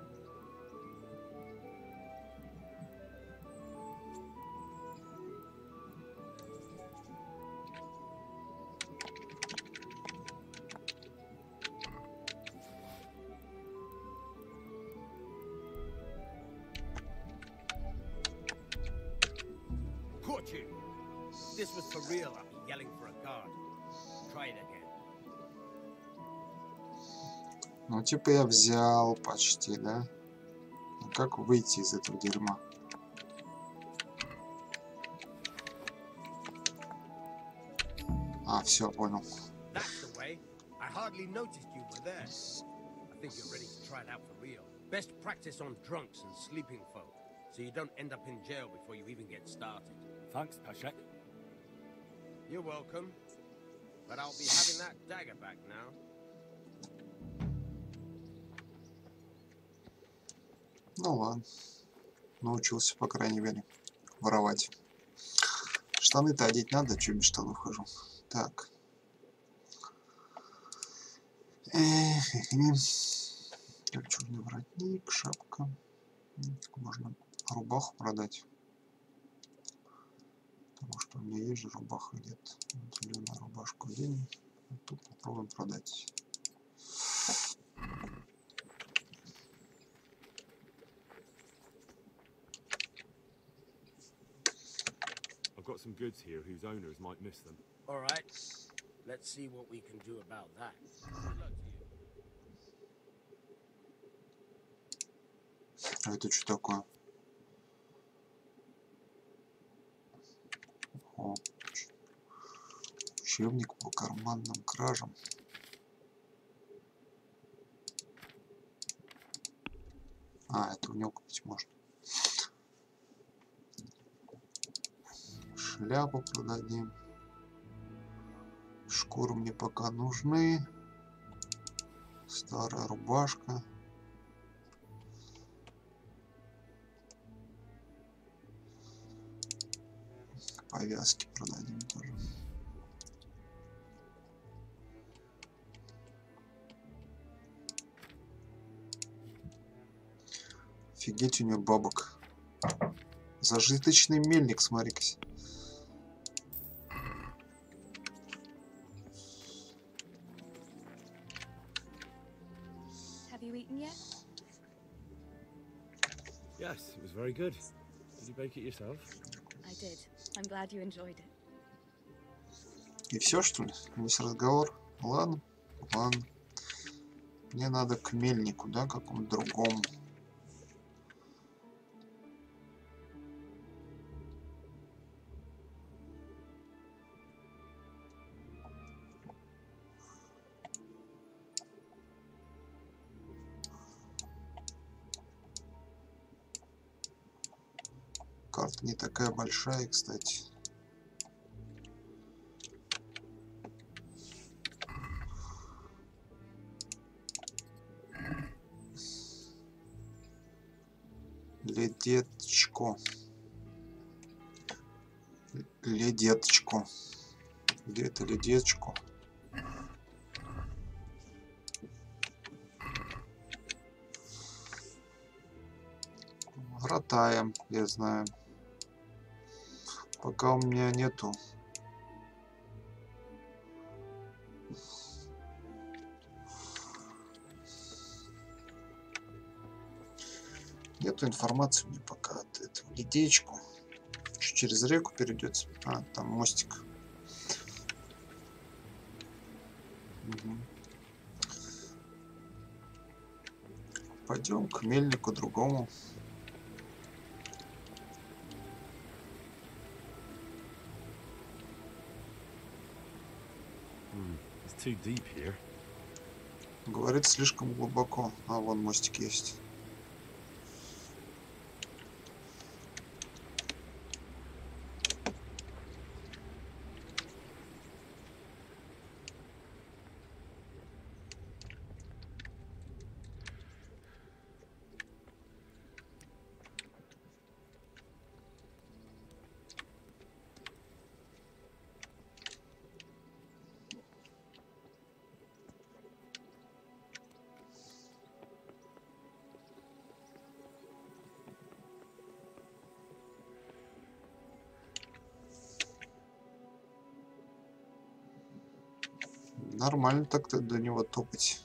Caught you. If this was for real, I'd be yelling for a guard. Try it again. Ну, типа я взял почти, да? А как выйти из этого дерьма? А, все, понял. That's the way. I hardly noticed you were there. I think you're ready to try it out for real. Best practice on drunks and sleeping folk, so you don't end up in jail before you even get started. Thanks, Pashek. You're welcome. But I'll be having that dagger back now. Ну ладно. Научился, по крайней мере, воровать. Штаны-то одеть надо, что без штанов хожу. Так. Так, черный воротник, шапка. Можно рубаху продать. Потому что у меня есть же рубаха где-то. Зеленую рубашку оденем. А тут попробуем продать. I've got some goods here whose owners might miss them. All right. Let's see what we can do about that. Good luck to you. А это что такое? О, учебник по карманным кражам. А, это в него купить можно. Шляпу продадим. Шкуры мне пока нужны. Старая рубашка. Повязки продадим тоже. Офигеть, у нее бабок. Зажиточный мельник, смотри-ка. Have you eaten yet? Yes, it was very good. Did you bake it yourself? I did. I'm glad you enjoyed it. И все, что ли? Весь разговор? Ладно, ладно. Мне надо к мельнику, да, какому-то другому. Карта не такая большая, кстати. Ледеточко. Ледеточко. Где это ледеточко? Ротаем, я знаю. Пока у меня нету. Нету информации мне пока от этого ледечку. Через реку перейдется. А, там мостик. Угу. Пойдем к мельнику другому. It's too deep here. Говорит, слишком глубоко. А, вон мостик есть. Нормально так-то до него топать.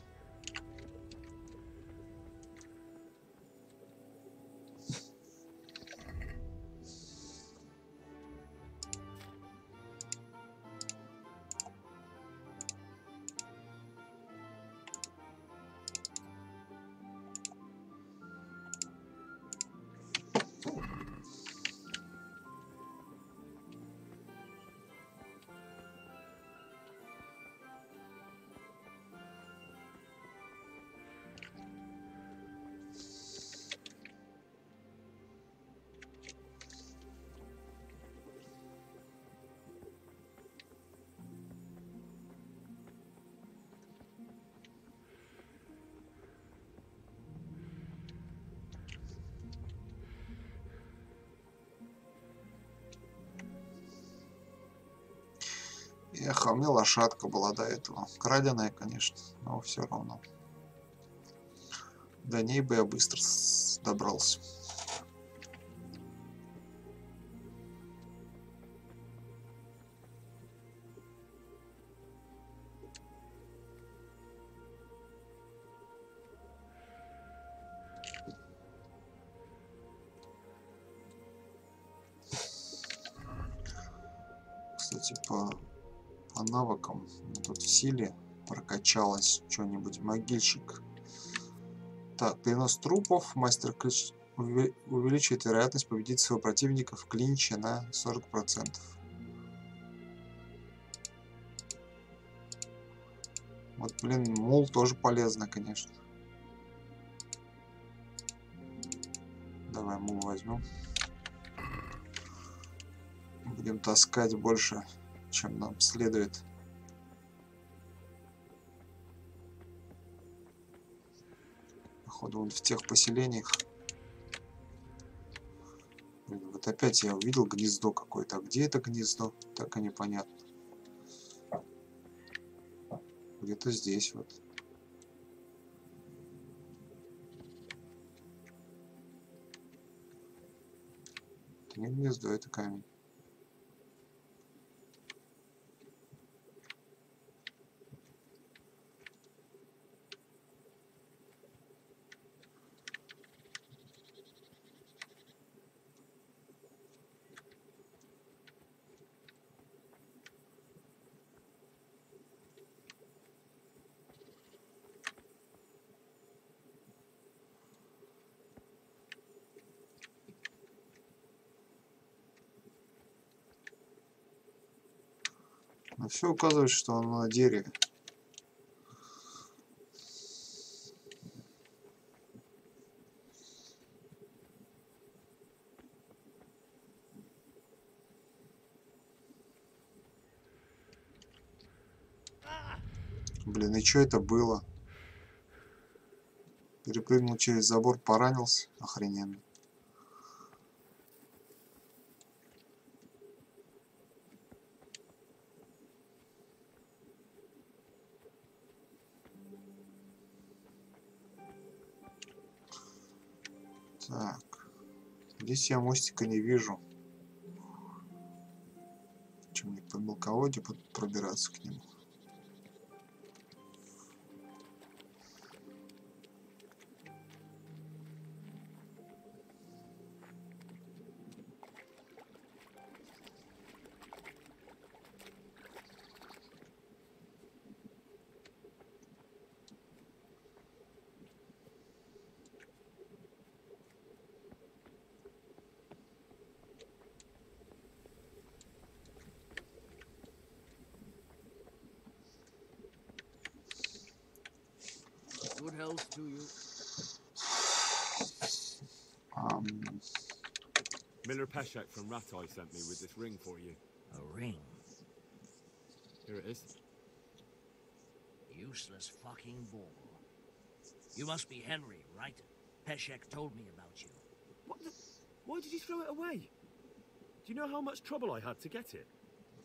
Эх, а у меня лошадка была до этого. Краденая, конечно, но все равно. До ней бы я быстро добрался. Кстати, по навыкам тут в силе прокачалось что-нибудь. Могильщик. Так, перенос трупов. Мастер ключ увеличивает вероятность победить своего противника в клинче на 40%. Вот, блин, мул тоже полезно, конечно. Давай мул возьмем. Будем таскать больше, чем нам следует. Походу он в тех поселениях. Блин, вот опять я увидел гнездо какое-то. А где это гнездо? Так и непонятно. Где-то здесь вот. Это не гнездо, это камень. Но все указывает, что оно на дереве. Блин, и что это было? Перепрыгнул через забор, поранился. Охрененно. Так. Здесь я мостика не вижу. Чем мне по мелководью пробираться к нему? Good health to you. Miller Peshek from Ratai sent me with this ring for you. A ring? Here it is. Useless fucking ball. You must be Henry, right? Peshek told me about you. What the? Why did you throw it away? Do you know how much trouble I had to get it?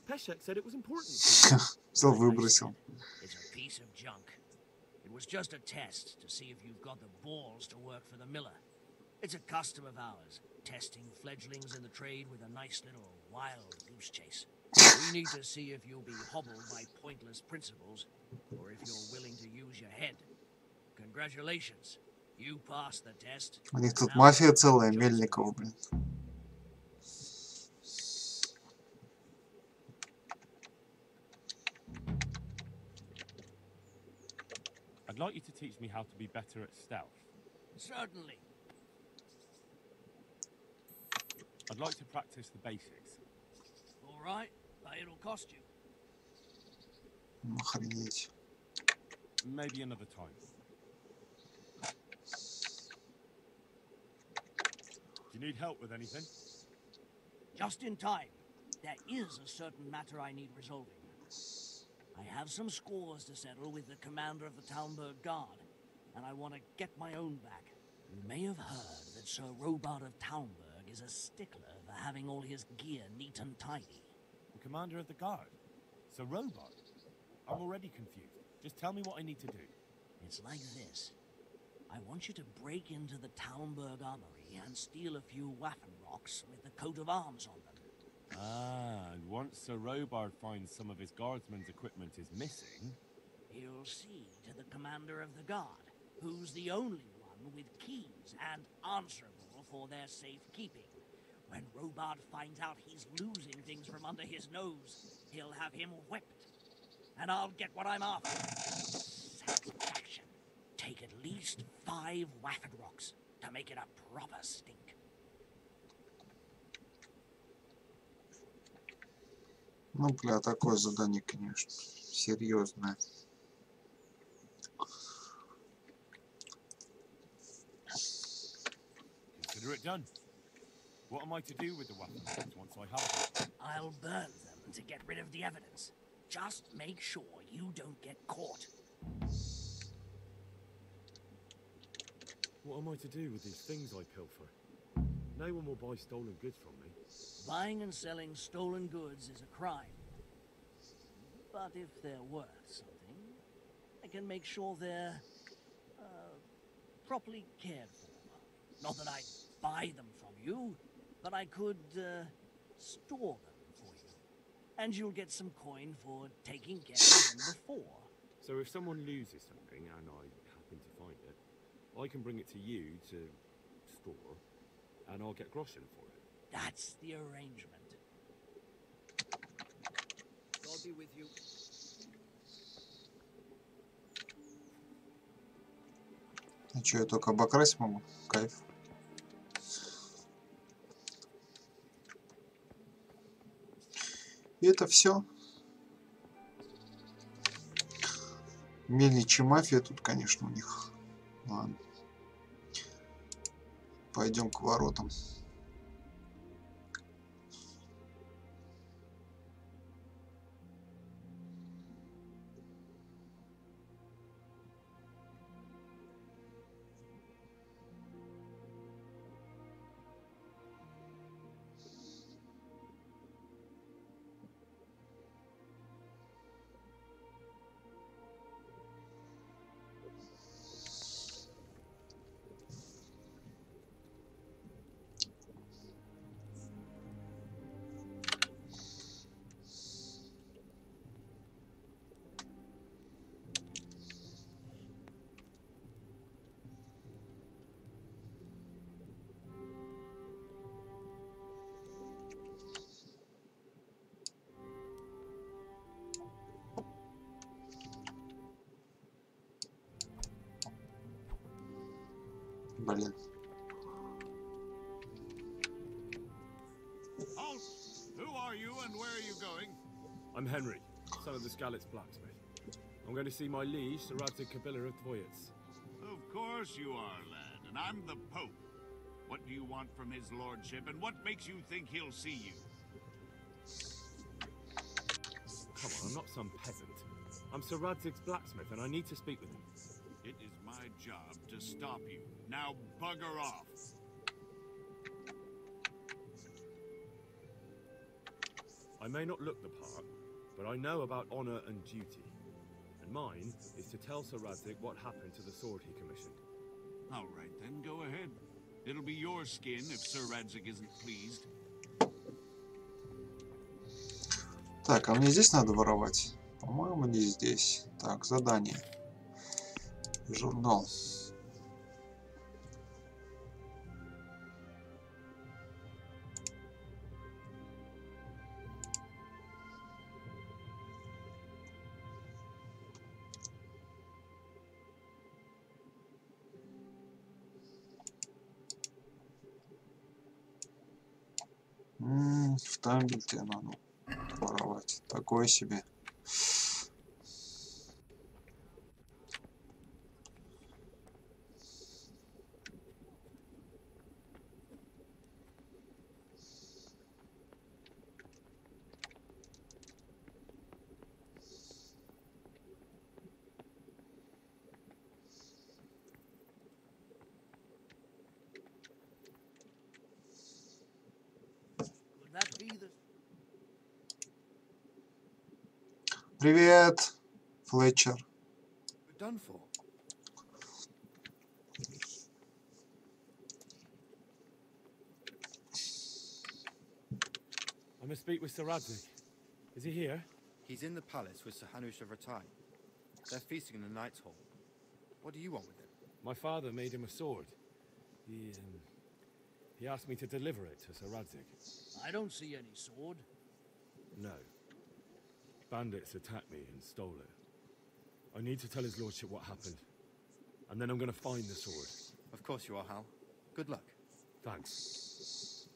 Peshek said it was important to you. Все выбросил. It's a piece of junk. It was just a test to see if you've got the balls to work for the miller. It's a custom of ours, testing fledglings in the trade with a nice little wild goose chase. We need to see if you'll be hobbled by pointless principles, or if you're willing to use your head. Congratulations, you passed the test. У них тут мафия целая, Мельникова, блин. I'd like you to teach me how to be better at stealth. Certainly. I'd like to practice the basics. All right, but it'll cost you. Охренеть. Maybe another time. Do you need help with anything? Just in time. There is a certain matter I need resolving. I have some scores to settle with the commander of the Talmberg Guard, and I want to get my own back. You may have heard that Sir Robard of Talmberg is a stickler for having all his gear neat and tidy. The commander of the guard? Sir Robard? I'm already confused. Just tell me what I need to do. It's like this. I want you to break into the Talmberg armory and steal a few Waffen rocks with the coat of arms on them. Ah, and once Sir Robard finds some of his guardsmen's equipment is missing... He'll see to the commander of the guard, who's the only one with keys and answerable for their safekeeping. When Robard finds out he's losing things from under his nose, he'll have him whipped. And I'll get what I'm after. Satisfaction. Take at least 5 Waffen rocks to make it a proper stink. Ну, бля, такое задание, конечно, серьезное. Consider it done. What am I to do with the weapons once I have them? I'll burn them to get rid of the evidence. Just make sure you don't get caught. What am I to do with these things I pilfer? No one will buy stolen goods from me. Buying and selling stolen goods is a crime. But if they're worth something, I can make sure they're properly cared for. Not that I'd buy them from you, but I could store them for you. And you'll get some coin for taking care of them before. So if someone loses something and I happen to find it, I can bring it to you to store, and I'll get groschen for it. That's the arrangement. God be with you. А что, я только обокрасть могу? Кайф. И это все. Мельничья мафия тут, конечно, у них. Ладно. Пойдем к воротам. Блин. Halt! Who are you and where are you going? I'm Henry, son of the Skalitz blacksmith. I'm going to see my liege, Sir Radzig Kabila of Dvoyets. Of course you are, lad, and I'm the Pope. What do you want from his lordship, and what makes you think he'll see you? Come on, I'm not some peasant. I'm Sir Radzig's blacksmith, and I need to speak with him. It is my job to stop you. Now bugger off. I may not look the part, but I know about honor and duty. And mine is to tell Sir Radzig what happened to the sword he commissioned. All right, then, go ahead. It'll be your skin if Sir Radzig isn't pleased. Так, а мне здесь надо воровать? По-моему, не здесь. Так, задание. Журнал. В Тамбельте надо воровать. Такое себе. Could that be the... Привет, Флетчер. We're done for. I must speak with Sir Radzig. Is he here? He's in the palace with Sir Hanush of Rıçay. They're feasting in the Knight's Hall. What do you want with him? My father made him a sword. He asked me to deliver it to Sir Radzig. I don't see any sword. No. Bandits attacked me and stole it. I need to tell his lordship what happened. And then I'm going to find the sword. Of course you are, Hal. Good luck. Thanks.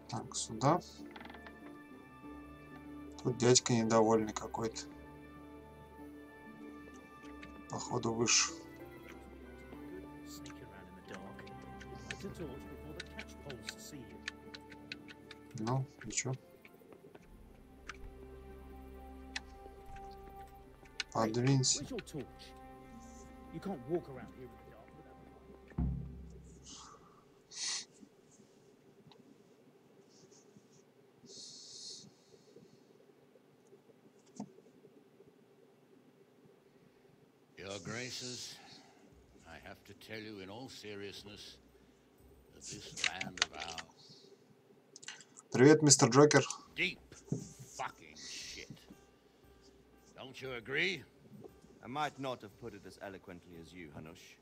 Так, сюда. Тут дядька недовольный какой-то. Походу выше. Ну, и чё? Подвинься. Your Graces, I have to tell you in all seriousness that this land of ours... Привет, мистер Джокер. Deep fucking shit. Don't you agree? I might not have put it as eloquently as you, Hanush,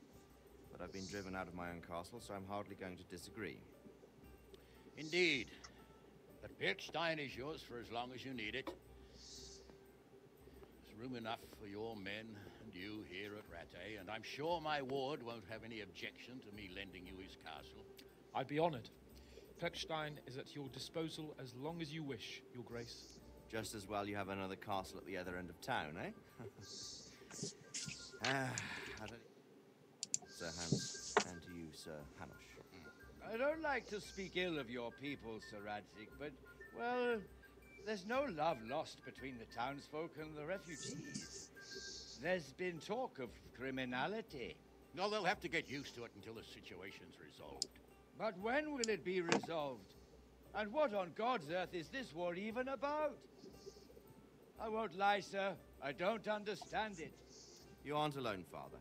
but I've been driven out of my own castle, so I'm hardly going to disagree. Indeed. But Birkstein is yours for as long as you need it. There's room enough for your men and you here at Rattay, and I'm sure my ward won't have any objection to me lending you his castle. I'd be honored. Pechstein is at your disposal as long as you wish, Your Grace. Just as well you have another castle at the other end of town, eh? Sir Hans, and to you, Sir Hanush. I don't like to speak ill of your people, Sir Radzig, but, well, there's no love lost between the townsfolk and the refugees. There's been talk of criminality. No, they'll have to get used to it until the situation's resolved. But when will it be resolved? And what on God's earth is this war even about? I won't lie, sir. I don't understand it. You aren't alone, Father.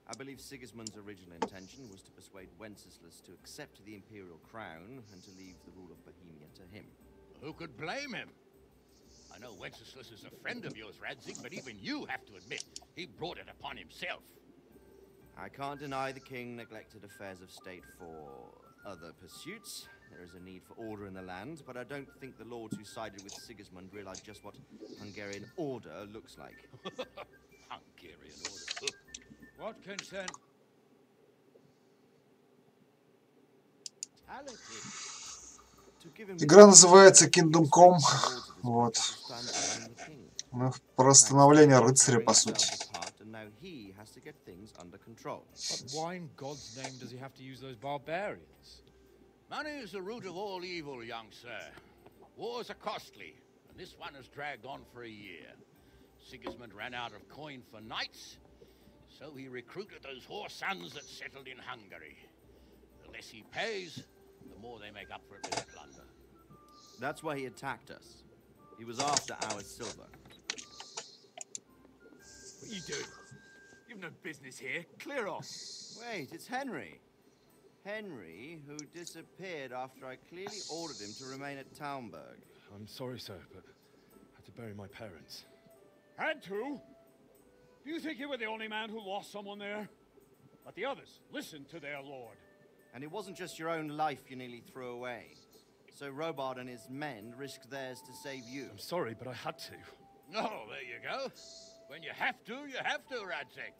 I believe Sigismund's original intention was to persuade Wenceslas to accept the imperial crown and to leave the rule of Bohemia to him. Who could blame him? I know Wenceslas is a friend of yours, Radzig, but even you have to admit he brought it upon himself. I can't deny the king neglected affairs of state for other pursuits. There is a need for order in the land, but I don't think the lords who sided with Sigismund realized just what Hungarian order looks like. Hungarian order. What concern? Игра называется Kingdom Come. Вот. Ну, про становление рыцаря, по сути. But why in God's name does he have to use those barbarians? Money is the root of all evil, young sir. Wars are costly, and this one has dragged on for a year. Sigismund ran out of coin for knights, so he recruited those whore sons that settled in Hungary. The less he pays, the more they make up for it with plunder. That's why he attacked us. He was after our silver. What are you doing? You've no business here. Clear off. Wait, it's Henry. Henry, who disappeared after I clearly ordered him to remain at Townburg. I'm sorry, sir, but I had to bury my parents. Had to? Do you think you were the only man who lost someone there? But the others listened to their lord. And it wasn't just your own life you nearly threw away. So Robard and his men risked theirs to save you. I'm sorry, but I had to. Oh, there you go. When you have to, Radzig.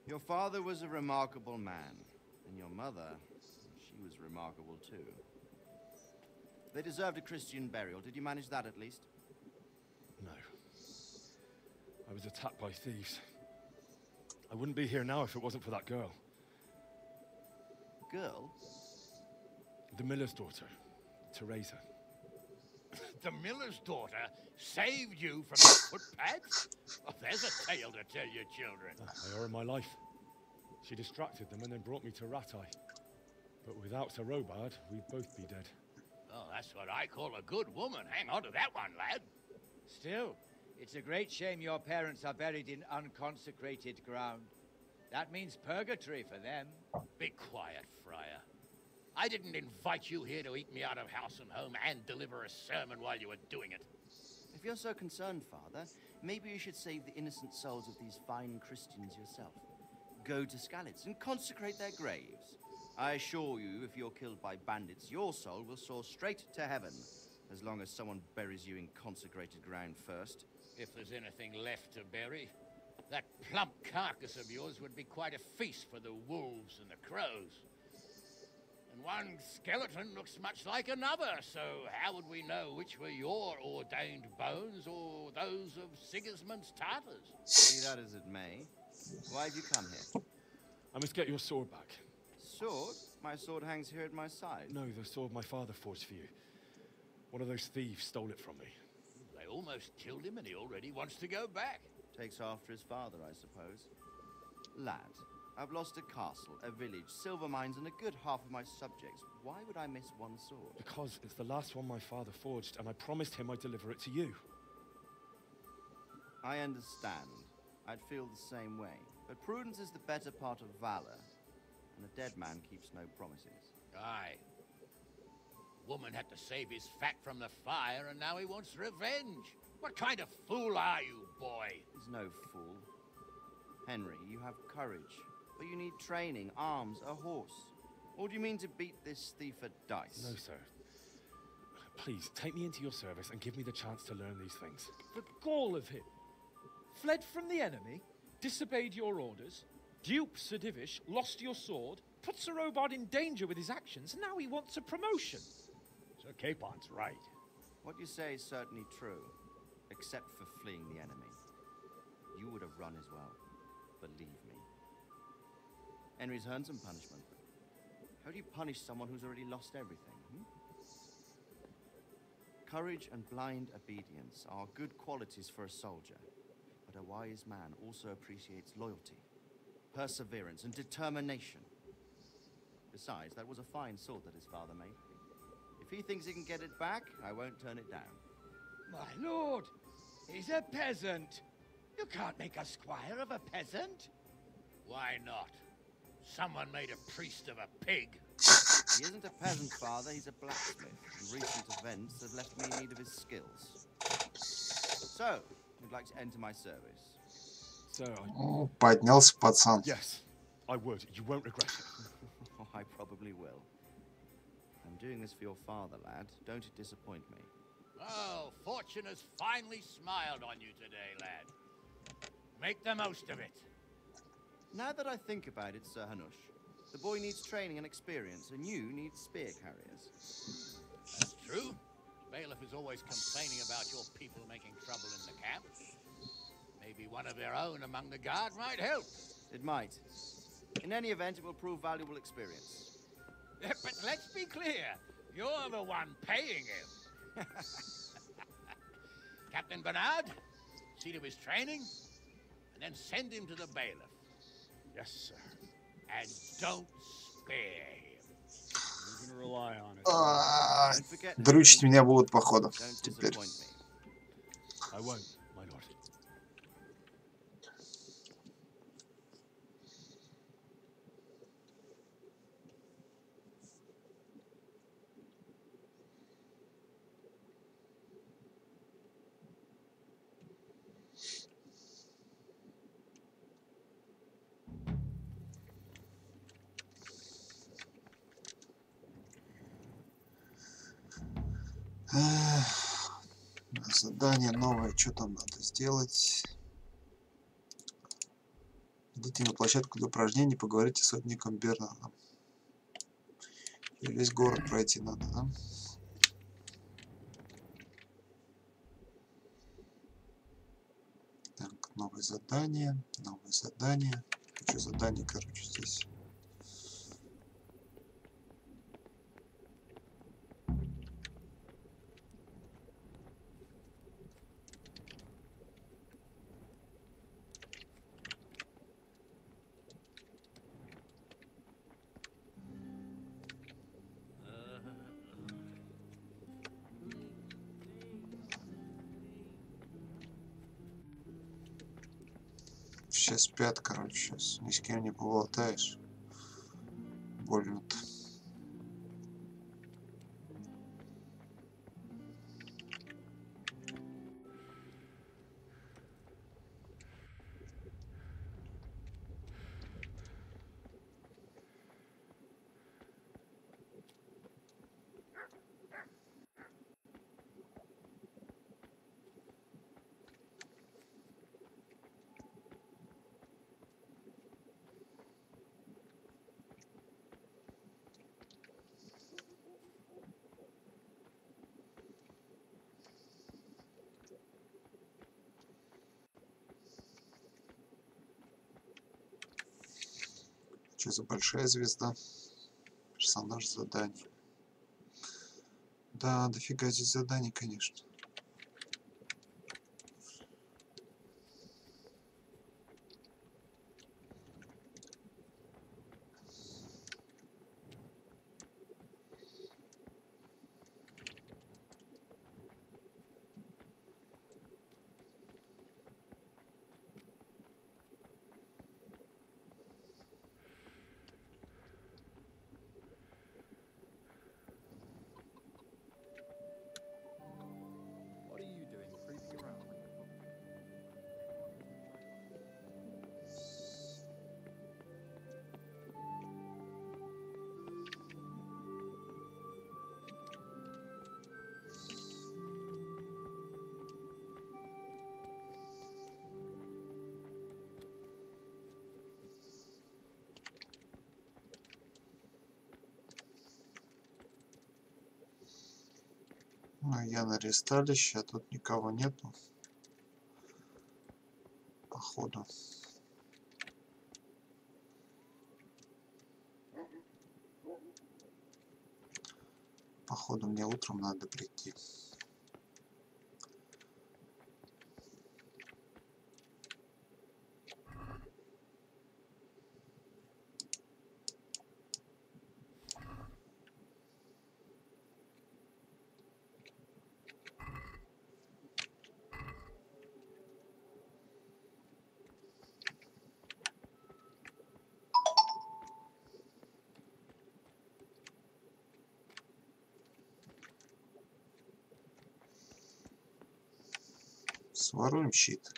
Your father was a remarkable man, and your mother, she was remarkable too. They deserved a Christian burial. Did you manage that at least? No. I was attacked by thieves. I wouldn't be here now if it wasn't for that girl. Girl? The miller's daughter, Teresa. The miller's daughter saved you from the footpads? Oh, there's a tale to tell your children. I owe her my life. She distracted them and then brought me to Rattay. But without Sir Robard, we'd both be dead. Oh, that's what I call a good woman. Hang on to that one, lad. Still, it's a great shame your parents are buried in unconsecrated ground. That means purgatory for them. Be quiet, Friar. I didn't invite you here to eat me out of house and home and deliver a sermon while you were doing it. If you're so concerned, Father, maybe you should save the innocent souls of these fine Christians yourself. Go to Skalitz and consecrate their graves. I assure you, if you're killed by bandits, your soul will soar straight to heaven, as long as someone buries you in consecrated ground first. If there's anything left to bury, that plump carcass of yours would be quite a feast for the wolves and the crows. And one skeleton looks much like another, so how would we know which were your ordained bones or those of Sigismund's Tartars? Be that as it may, why have you come here? I must get your sword back. Sword? My sword hangs here at my side. No, the sword my father forged for you. One of those thieves stole it from me. They almost killed him and he already wants to go back. Takes after his father, I suppose. Lad, I've lost a castle, a village, silver mines, and a good half of my subjects. Why would I miss one sword? Because it's the last one my father forged, and I promised him I'd deliver it to you. I understand. I'd feel the same way. But prudence is the better part of valor, and a dead man keeps no promises. Aye. Woman had to save his fat from the fire, and now he wants revenge. What kind of fool are you, boy? He's no fool. Henry, you have courage, but you need training, arms, a horse. Or do you mean to beat this thief at dice? No, sir. Please, take me into your service and give me the chance to learn these things. The gall of him. Fled from the enemy, disobeyed your orders, duped Sir Divish, lost your sword, put Sir Robard in danger with his actions, and now he wants a promotion. Sir Capon's right. What you say is certainly true, except for fleeing the enemy. You would have run as well, believe me. Henry's earned some punishment. How do you punish someone who's already lost everything? Courage and blind obedience are good qualities for a soldier, but a wise man also appreciates loyalty, perseverance, and determination. Besides, that was a fine sword that his father made. If he thinks he can get it back, I won't turn it down. My lord, he's a peasant. You can't make a squire of a peasant. Why not? Someone made a priest of a pig. He isn't a peasant, Father. He's a blacksmith. And recent events have left me in need of his skills. So, you'd like to enter my service? Sir, Поднялся пацан. Yes, I would. You won't regret it. Oh, I probably will. I'm doing this for your father, lad. Don't it disappoint me. Oh, fortune has finally smiled on you today, lad. Make the most of it. Now that I think about it, Sir Hanush, the boy needs training and experience, and you need spear carriers. That's true. Bailiff is always complaining about your people making trouble in the camp. Maybe one of their own among the guard might help. It might. In any event, it will prove valuable experience. But let's be clear. You're the one paying him. Captain Bernard, see to his training, and then send him to the bailiff. Yes, sir. And don't spare him. You can rely on it. Дрючить меня будут, походу, Don't теперь. disappoint me. I won't, my lord. задание новое. Что там надо сделать? Идите на площадку для упражнений, поговорите с сотником Бернардом. И весь город пройти надо, да? Так, новое задание, новое задание. Куча заданий, короче, здесь. Все спят, короче, сейчас ни с кем не поболтаешь. Больно-то. Что за большая звезда? Персонаж заданий. Да, дофига здесь заданий, конечно. What are you doing creeping around? Ну, я на ресталище, а тут никого нету. Походу. Походу мне утром надо прийти. Своруем щит.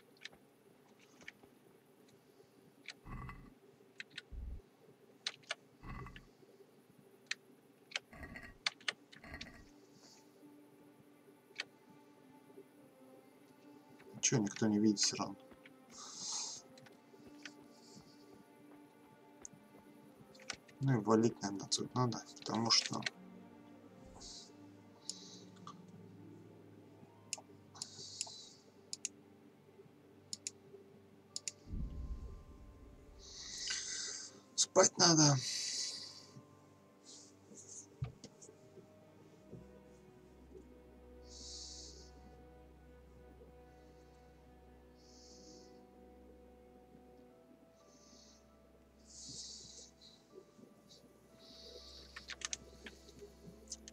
Чего никто не видит все равно. Ну и валить, наверное, отсюда надо, потому что спать надо.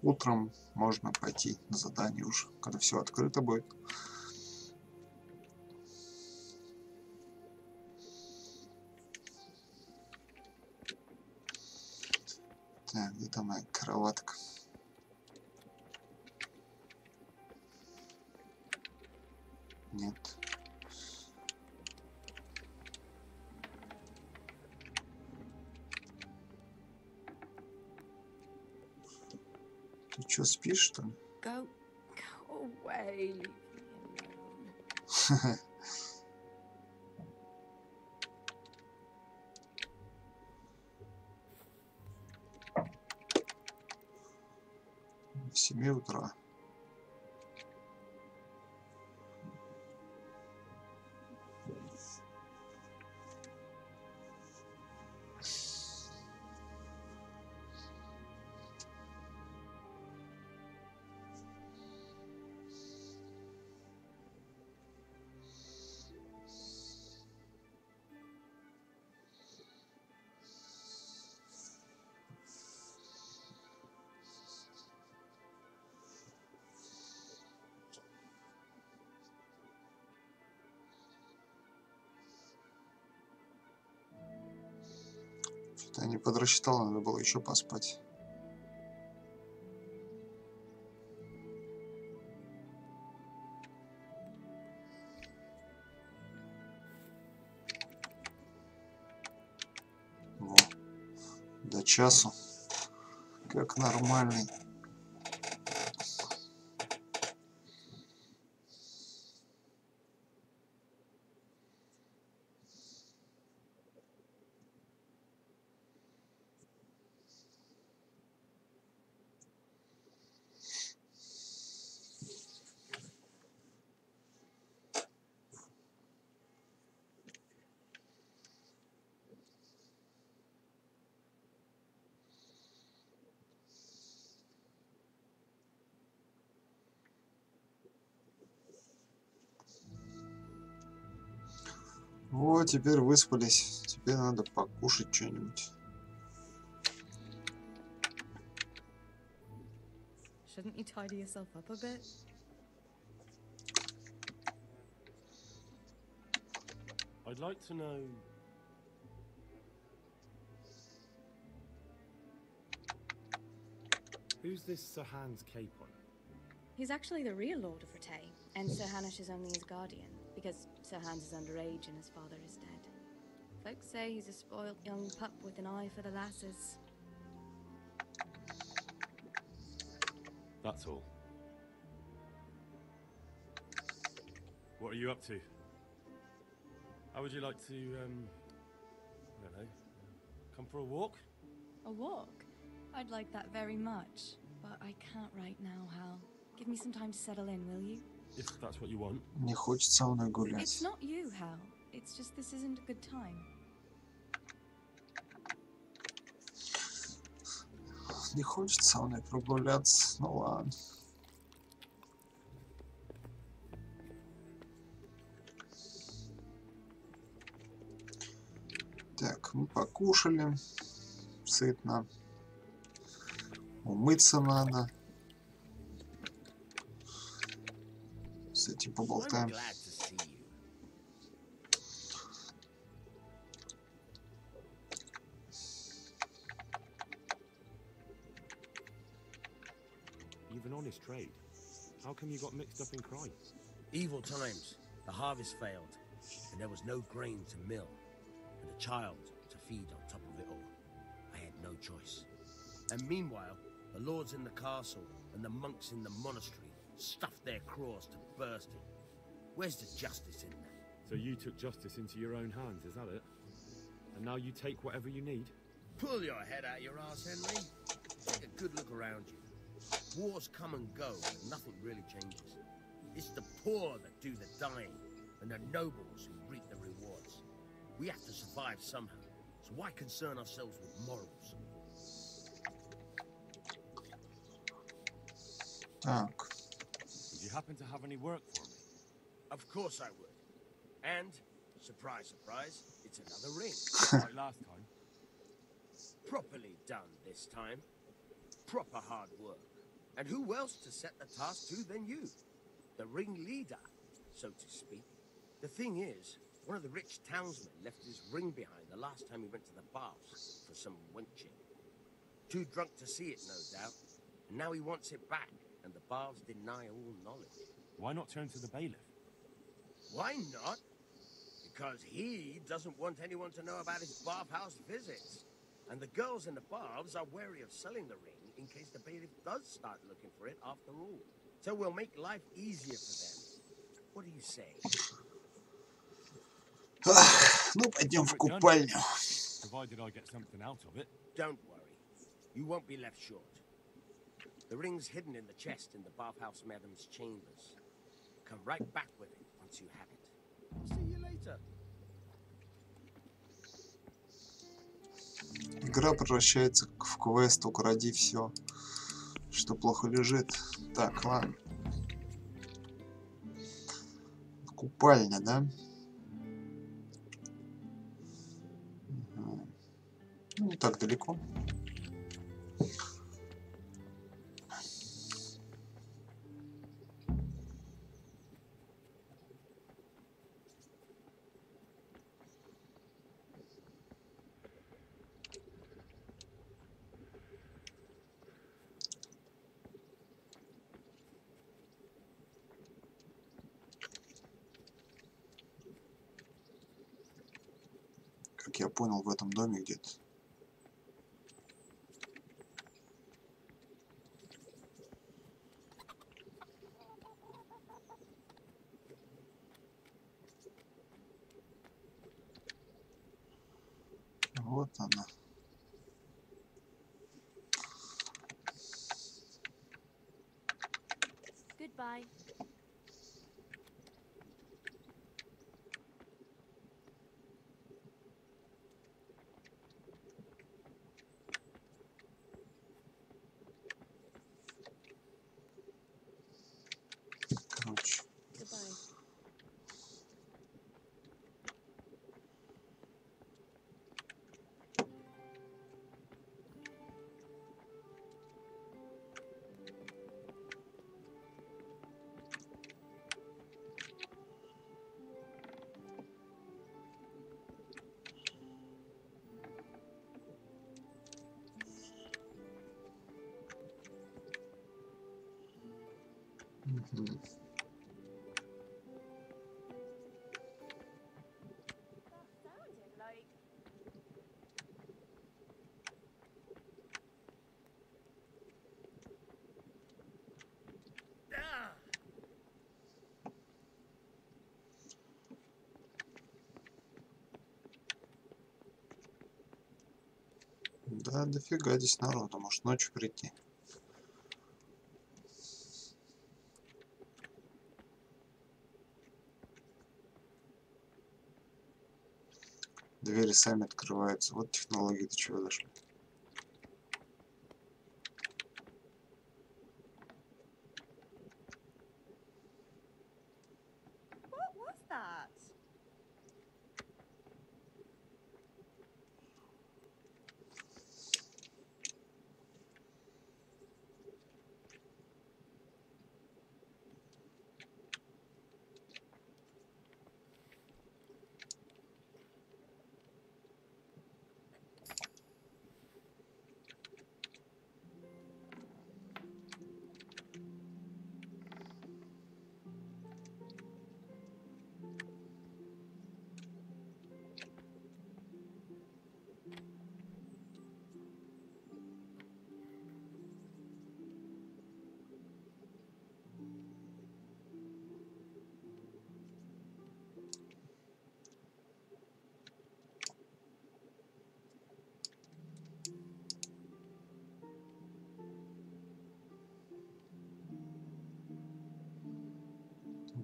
Утром можно пойти на задание уже, когда все открыто будет. Так, где там моя кроватка? Нет. Ты что, спишь, что ли? Go away, leave me В 7 утра. Что-то я не подрасчитал, надо было еще поспать. Во. До часу. Как нормальный. Вот, теперь выспались. Теперь надо покушать что-нибудь. Shouldn't you tidy yourself up a bit? I'd like to know... Who's this Sir Hans Capon? He's actually the real Lord of Rete, and Sir Hanush is only his guardian, because Sir Hans is underage and his father is dead. Folks say he's a spoilt young pup with an eye for the lasses. That's all. What are you up to? How would you like to, I don't know, come for a walk? A walk? I'd like that very much, but I can't right now, Hal. Give me some time to settle in, will you? If that's what you want. Не хочет со мной гулять. It's not you, Hal. It's just this isn't a good time. Не хочет со мной прогуляться. Ну ладно. Так, мы покушали. Сытно. Умыться надо. С этим поболтаем. You've an honest trade. How come you got mixed up in crime? Evil times. The harvest failed, and there was no grain to mill, and a child to feed on top of it all. I had no choice. And meanwhile, the lords in the castle and the monks in the monastery stuffed their craws to bursting. Where's the justice in that? So you took justice into your own hands, is that it? And now you take whatever you need? Pull your head out your arse, Henry. Take a good look around you. Wars come and go, and nothing really changes. It's the poor that do the dying, and the nobles who reap the rewards. We have to survive somehow, so why concern ourselves with morals? Так. Would you happen to have any work for me? Of course I would. And, surprise, surprise, it's another ring. Like last time. Properly done this time. Proper hard work. And who else to set the task to than you? The ringleader, so to speak. The thing is, one of the rich townsmen left his ring behind the last time he went to the baths for some wenching. Too drunk to see it, no doubt. And now he wants it back, and the baths deny all knowledge. Why not turn to the bailiff? Why not? Because he doesn't want anyone to know about his bathhouse visits. And the girls in the baths are wary of selling the ring in case the bailiff does start looking for it after all. So we'll make life easier for them. What do you say? Ну, пойдем в купальню. Provided I get something out of it. Don't worry. You won't be left short. The ring's hidden in the chest in the bathhouse madam's chambers. Come right back with it once you have it. See you later. Игра превращается в квест «Укради все, что плохо лежит». Так, ладно. Купальня, да? Угу. Ну, не так далеко. Как я понял, в этом доме где-то. Вот она. Goodbye. Короче. Goodbye. Угу. Да, дофига здесь народу, может ночью прийти. Двери сами открываются. Вот технологии до чего дошли. What was that?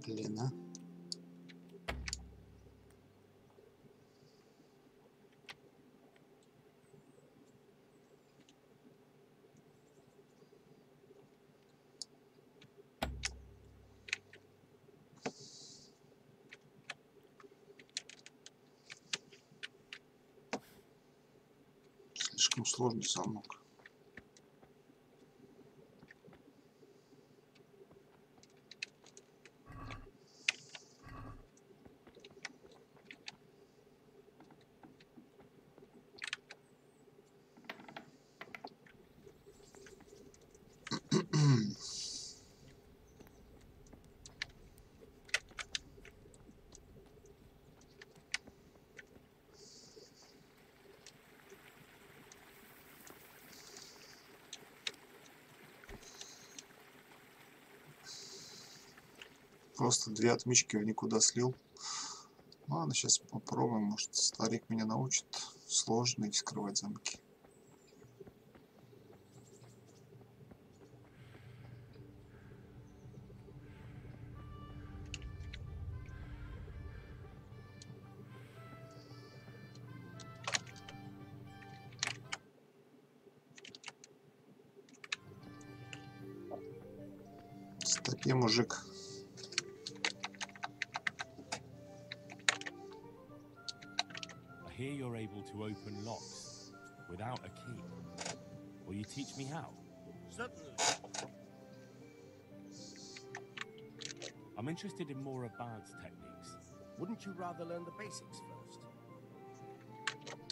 Блин, а. Слишком сложный замок. просто 2 отмычки в никуда слил. Ладно, сейчас попробуем, может старик меня научит сложно их скрывать замки. Стопи, мужик. I hear you're able to open locks without a key. Will you teach me how? Certainly. I'm interested in more advanced techniques. Wouldn't you rather learn the basics first?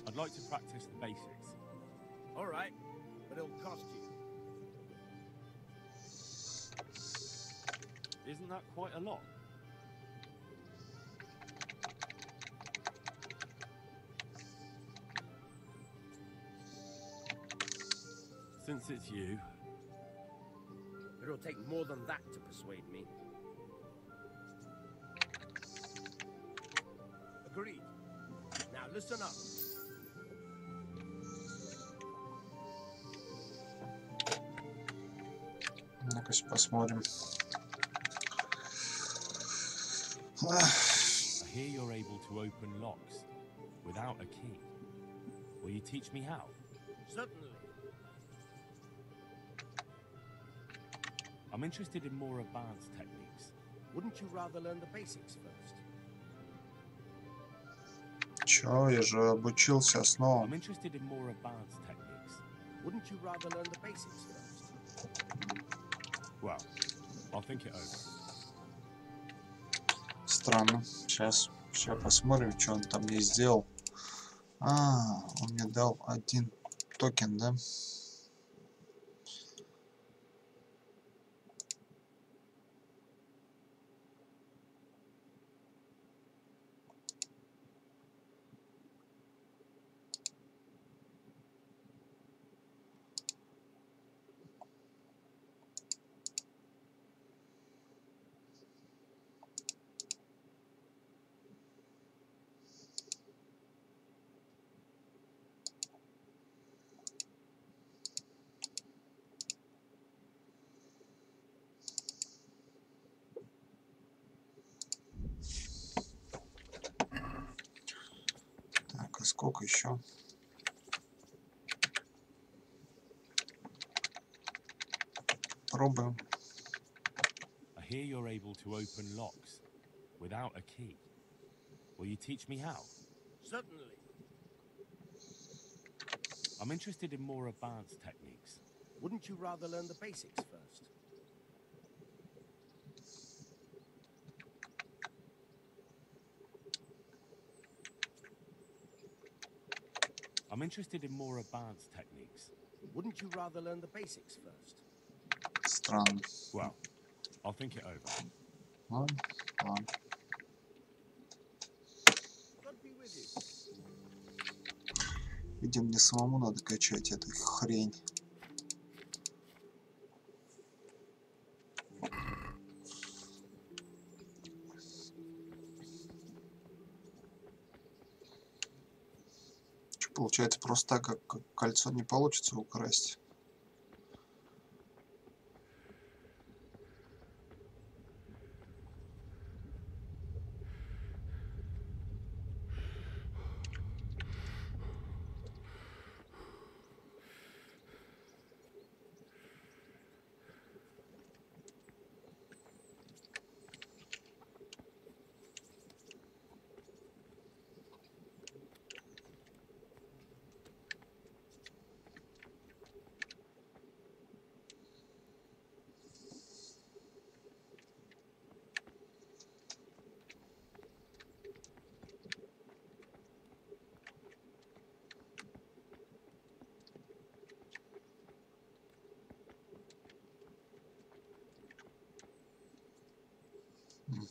I'd like to practice the basics. All right, but it'll cost you. Isn't that quite a lot? Since it's you. It'll take more than that to persuade me. Agreed. Now listen up. Ну-ка, посмотрим. I hear you're able to open locks without a key. Will you teach me how? Certainly. I'm interested in more advanced techniques. Wouldn't you rather learn the basics first? Чё, я же обучился основам. I'm interested in more advanced techniques. Wouldn't you rather learn the basics first? Well, I'll think it over. Странно. Сейчас посмотрим, что он там мне сделал. А, он мне дал 1 токен, да? Так, а сколько еще? Пробуем. I hear you're able to open locks without a key. Will you teach me how? Certainly. I'm interested in more advanced techniques. Wouldn't you rather learn the basics first? I'm interested in more advanced techniques. Wouldn't you rather learn the basics first? Странно. Well, I'll think it over. Ладно, ладно. God be with you. Видимо, мне самому надо качать эту хрень. Что получается, просто так, как кольцо не получится украсть.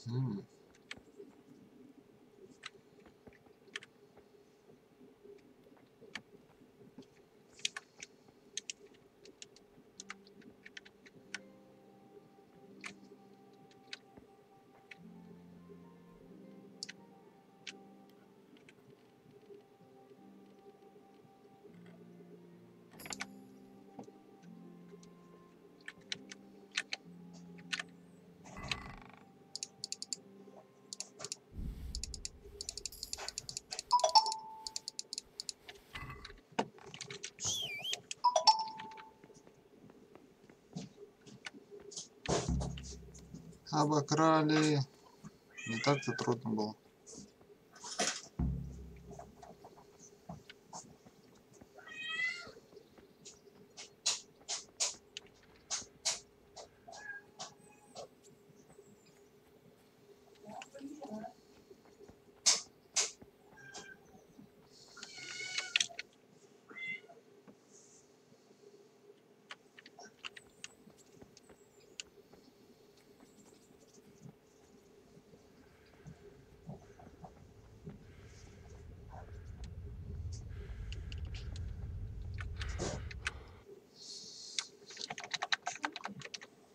Угу. Обокрали. Не так-то трудно было.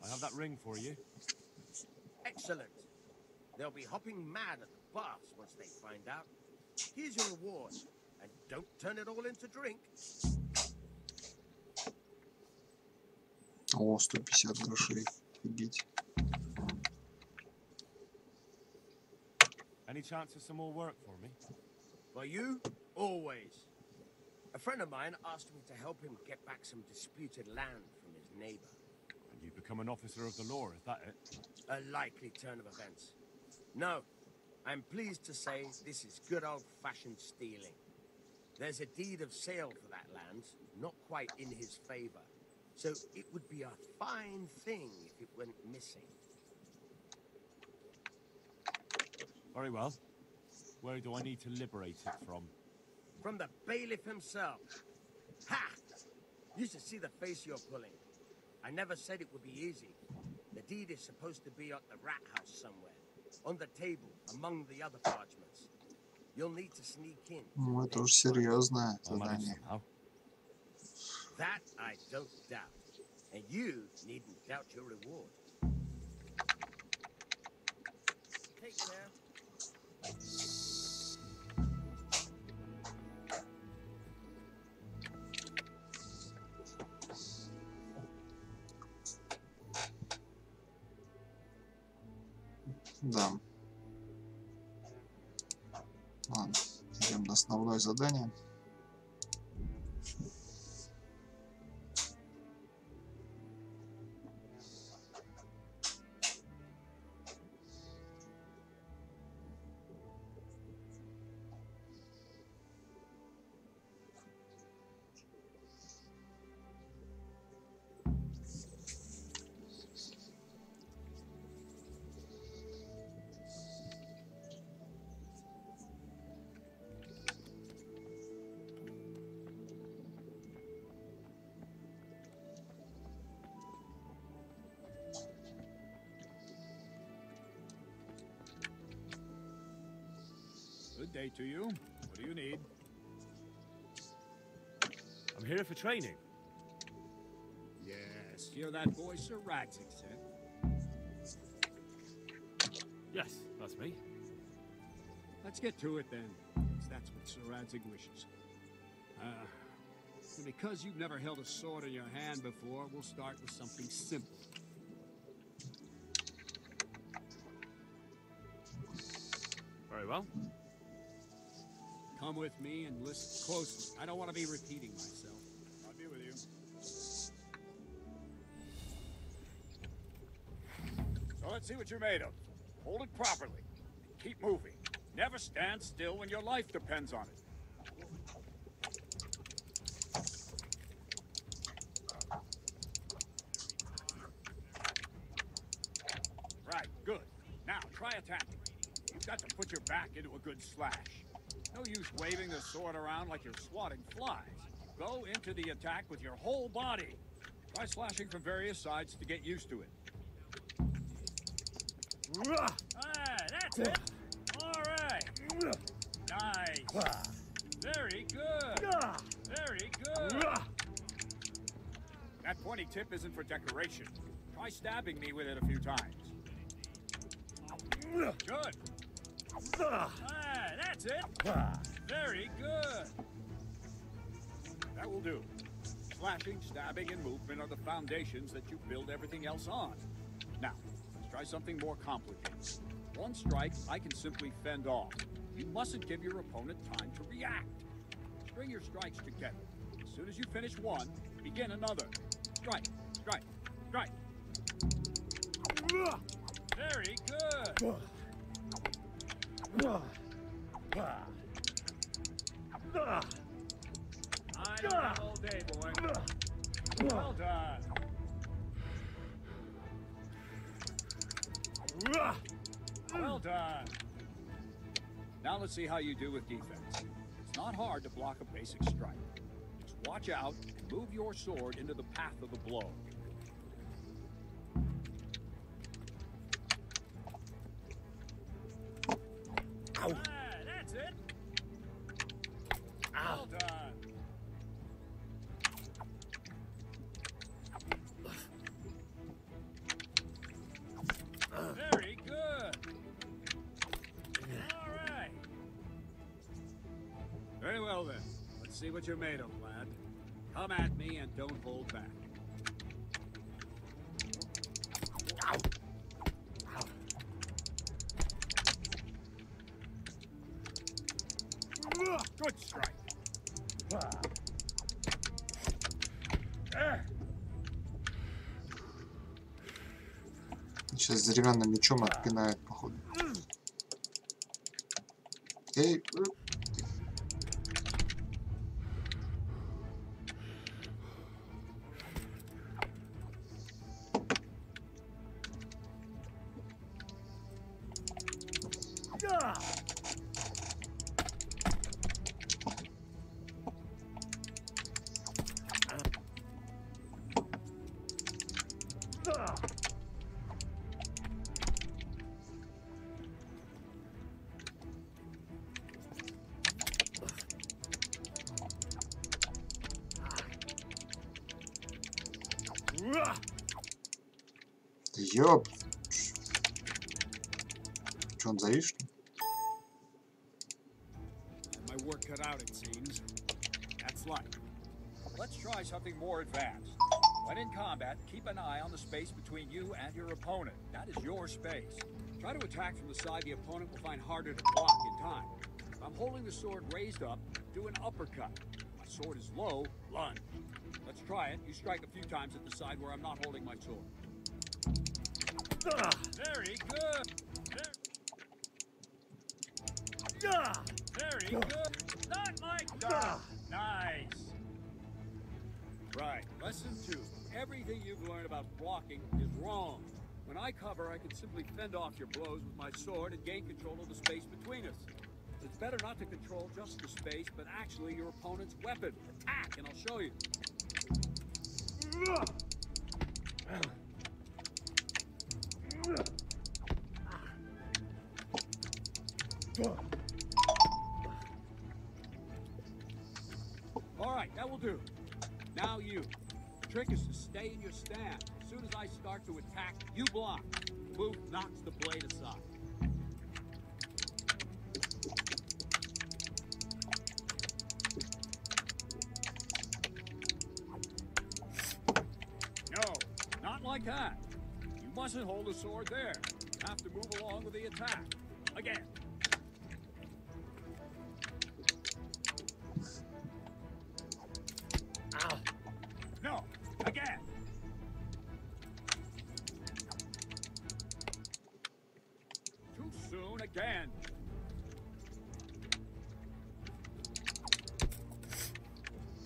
I have that ring for you. Excellent. They'll be hopping mad at the baths once they find out. Here's your reward, and don't turn it all into drink. О, 150 грошей. Офигеть. Any chance of some more work for me? For you, always. A friend of mine asked me to help him get back some disputed land from his neighbor. And you become an officer of the law, is that it? A likely turn of events. No, I'm pleased to say this is good old-fashioned stealing. There's a deed of sale for that land, not quite in his favor. So it would be a fine thing if it went missing. Very well. Where do I need to liberate it from? From the bailiff himself. Ha! You should see the face you're pulling. I never said it would be easy. The deed is supposed to be at the rat house somewhere. On the table, among the other parchments. You'll need to sneak in. Ну, это уж серьезное задание. That I don't doubt. And you needn't doubt your reward. Take care. Да. Ладно, идем на основное задание. Good day to you. What do you need? I'm here for training. Yes, you're that boy Sir Radzig said. Yes, that's me. Let's get to it then, since that's what Sir Radzig wishes. Because you've never held a sword in your hand before, we'll start with something simple. Very well. Come with me and listen closely. I don't want to be repeating myself. I'll be with you. So let's see what you're made of. Hold it properly. Keep moving. Never stand still when your life depends on it. Right, good. Now, try attacking. You've got to put your back into a good slash. No use waving the sword around like you're swatting flies. Go into the attack with your whole body. Try slashing from various sides to get used to it. That's it. All right. Nice. Very good. Very good. That pointy tip isn't for decoration. Try stabbing me with it a few times. Good. That's it. Very good. That will do. Slashing, stabbing, and movement are the foundations that you build everything else on. Now, let's try something more complicated. One strike, I can simply fend off. You mustn't give your opponent time to react. String your strikes together. As soon as you finish one, begin another. Strike, strike, strike. Very good. I don't have all day, boy. Well done. Well done. Now let's see how you do with defense. It's not hard to block a basic strike. Just watch out and move your sword into the path of the blow. Ow. That's it. Ow. Well done. Very good. All right. Very well then. Let's see what you're made of, lad. Come at me and don't hold back. Ow. Ow. Good strike. Сейчас деревянным мечом отпинает, походу. Эй! Ёп! Чё, он завис, что ли? My work cut out, it seems. That's life. Let's try something more advanced. When in combat, keep an eye on the space between you and your opponent. That is your space. Try to attack from the side the opponent will find harder to block in time. If I'm holding the sword raised up, do an uppercut. My sword is low, lunge. Let's try it. You strike a few times at the side where I'm not holding my sword. Very good. Very good. Not like that. Nice. Right. Lesson 2. Everything you've learned about blocking is wrong. When I cover, I can simply fend off your blows with my sword and gain control of the space between us. It's better not to control just the space, but actually your opponent's weapon. Attack, and I'll show you. All right, that will do. Now you. The trick is to stay in your stand. As soon as I start to attack, you block. Move knocks the blade aside. No, not like that. You mustn't hold the sword there. You have to move along with the attack. Again. Ow. No, again. Too soon again.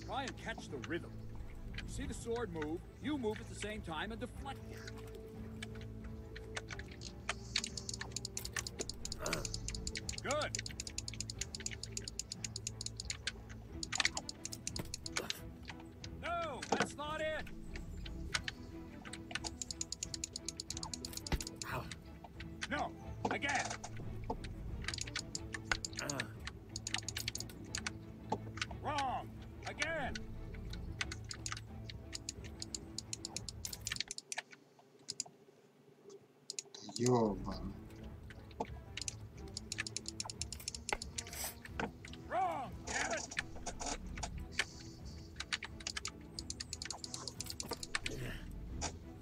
Try and catch the rhythm. You see the sword move, you move at the same time and deflect it. Good. No, that's not it. Ow. No, again. Wrong. Again. Ёбан. Wrong. Damn it.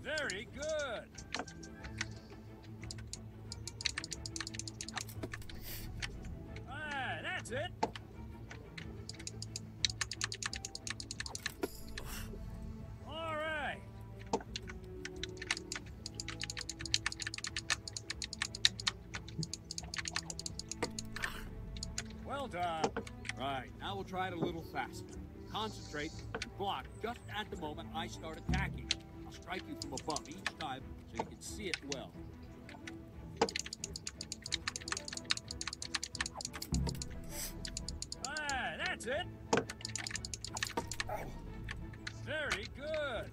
Very good. Ah, that's it. All right. Right, now we'll try it a little faster. Concentrate, block just at the moment I start attacking. I'll strike you from above each time so you can see it well. That's it. Very good.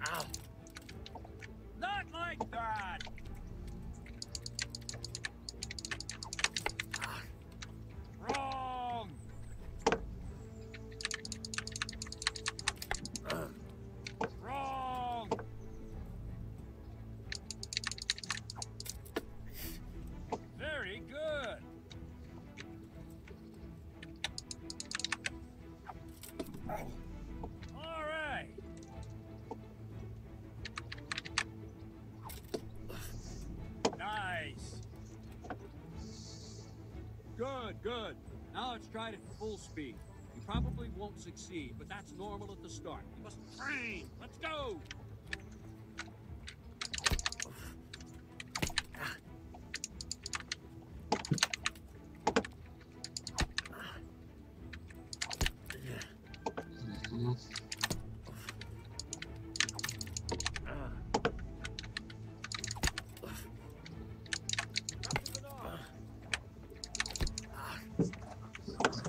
Ow. Not like that. Wrong. Wrong. Very good. All right. Nice. Good, good. Now let's try it at full speed. You probably won't succeed, but that's normal at the start. You must train. Let's go.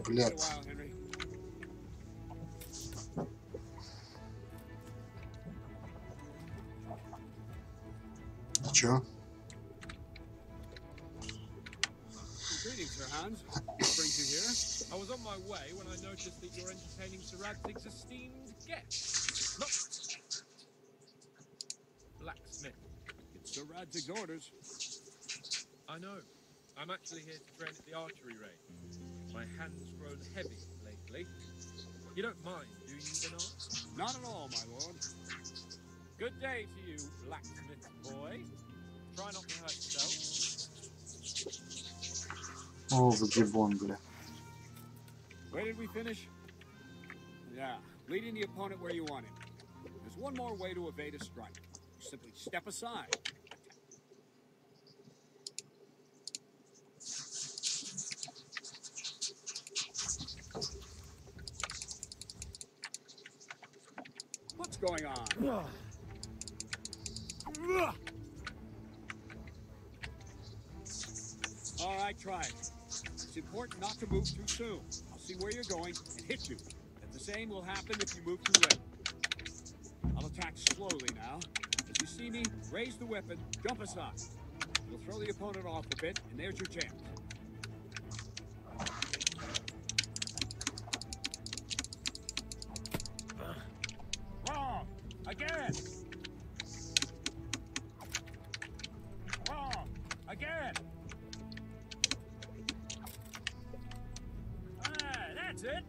Блядь. Чё? Greetings, Sir Hans. What brings you here? I was on my way when I noticed that you're entertaining Sir Radzig's esteemed guest. Look! Blacksmith. It's Sir Radzig's orders. I know. I'm actually here to train at the archery range. My hand's grown heavy lately. You don't mind, do you, Bernard? Not at all, my lord. Good day to you, blacksmith boy. Try not to hurt yourself. О, загибон, бля. Where did we finish? Yeah, leading the opponent where you want him. There's one more way to evade a strike. You simply step aside. What's going on? All right, try it. It's important not to move too soon. I'll see where you're going and hit you. And the same will happen if you move too late. I'll attack slowly now. As you see me, raise the weapon, jump aside. You'll throw the opponent off a bit, and there's your chance. Wrong! Again! Wrong! Again! That's it!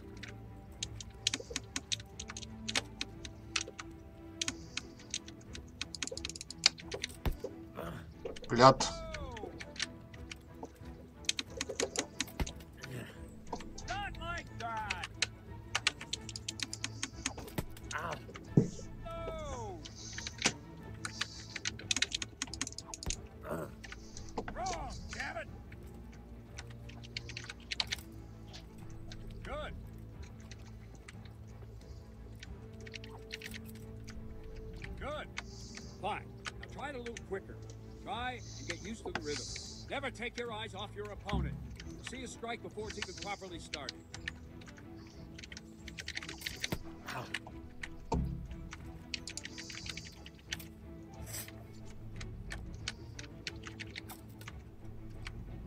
Блядь. Not like that! Ow. No! Wrong, damn it! Good. Good. Fine. Now try it a little quicker. Try and get used to the rhythm. Never take your eyes off your opponent. You'll see a strike before it's even properly started. Ow.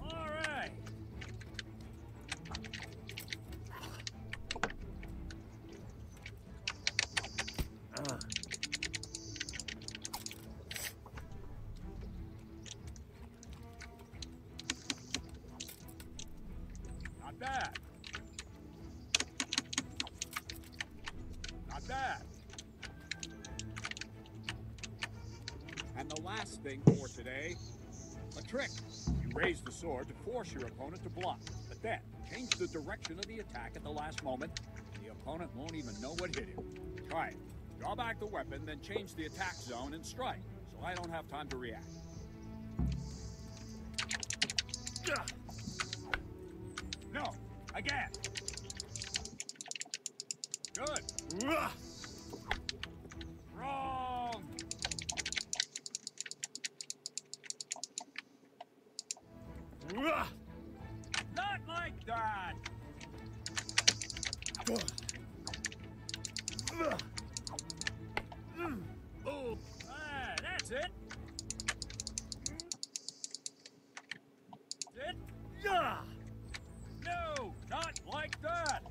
All right. Not bad. Not bad. And the last thing for today, a trick. You raise the sword to force your opponent to block, but then change the direction of the attack at the last moment, and the opponent won't even know what hit him. Try it. Draw back the weapon, then change the attack zone and strike, so I don't have time to react. Again. Good. Wrong. Not like that. Oh, that's it. It. No, not like that.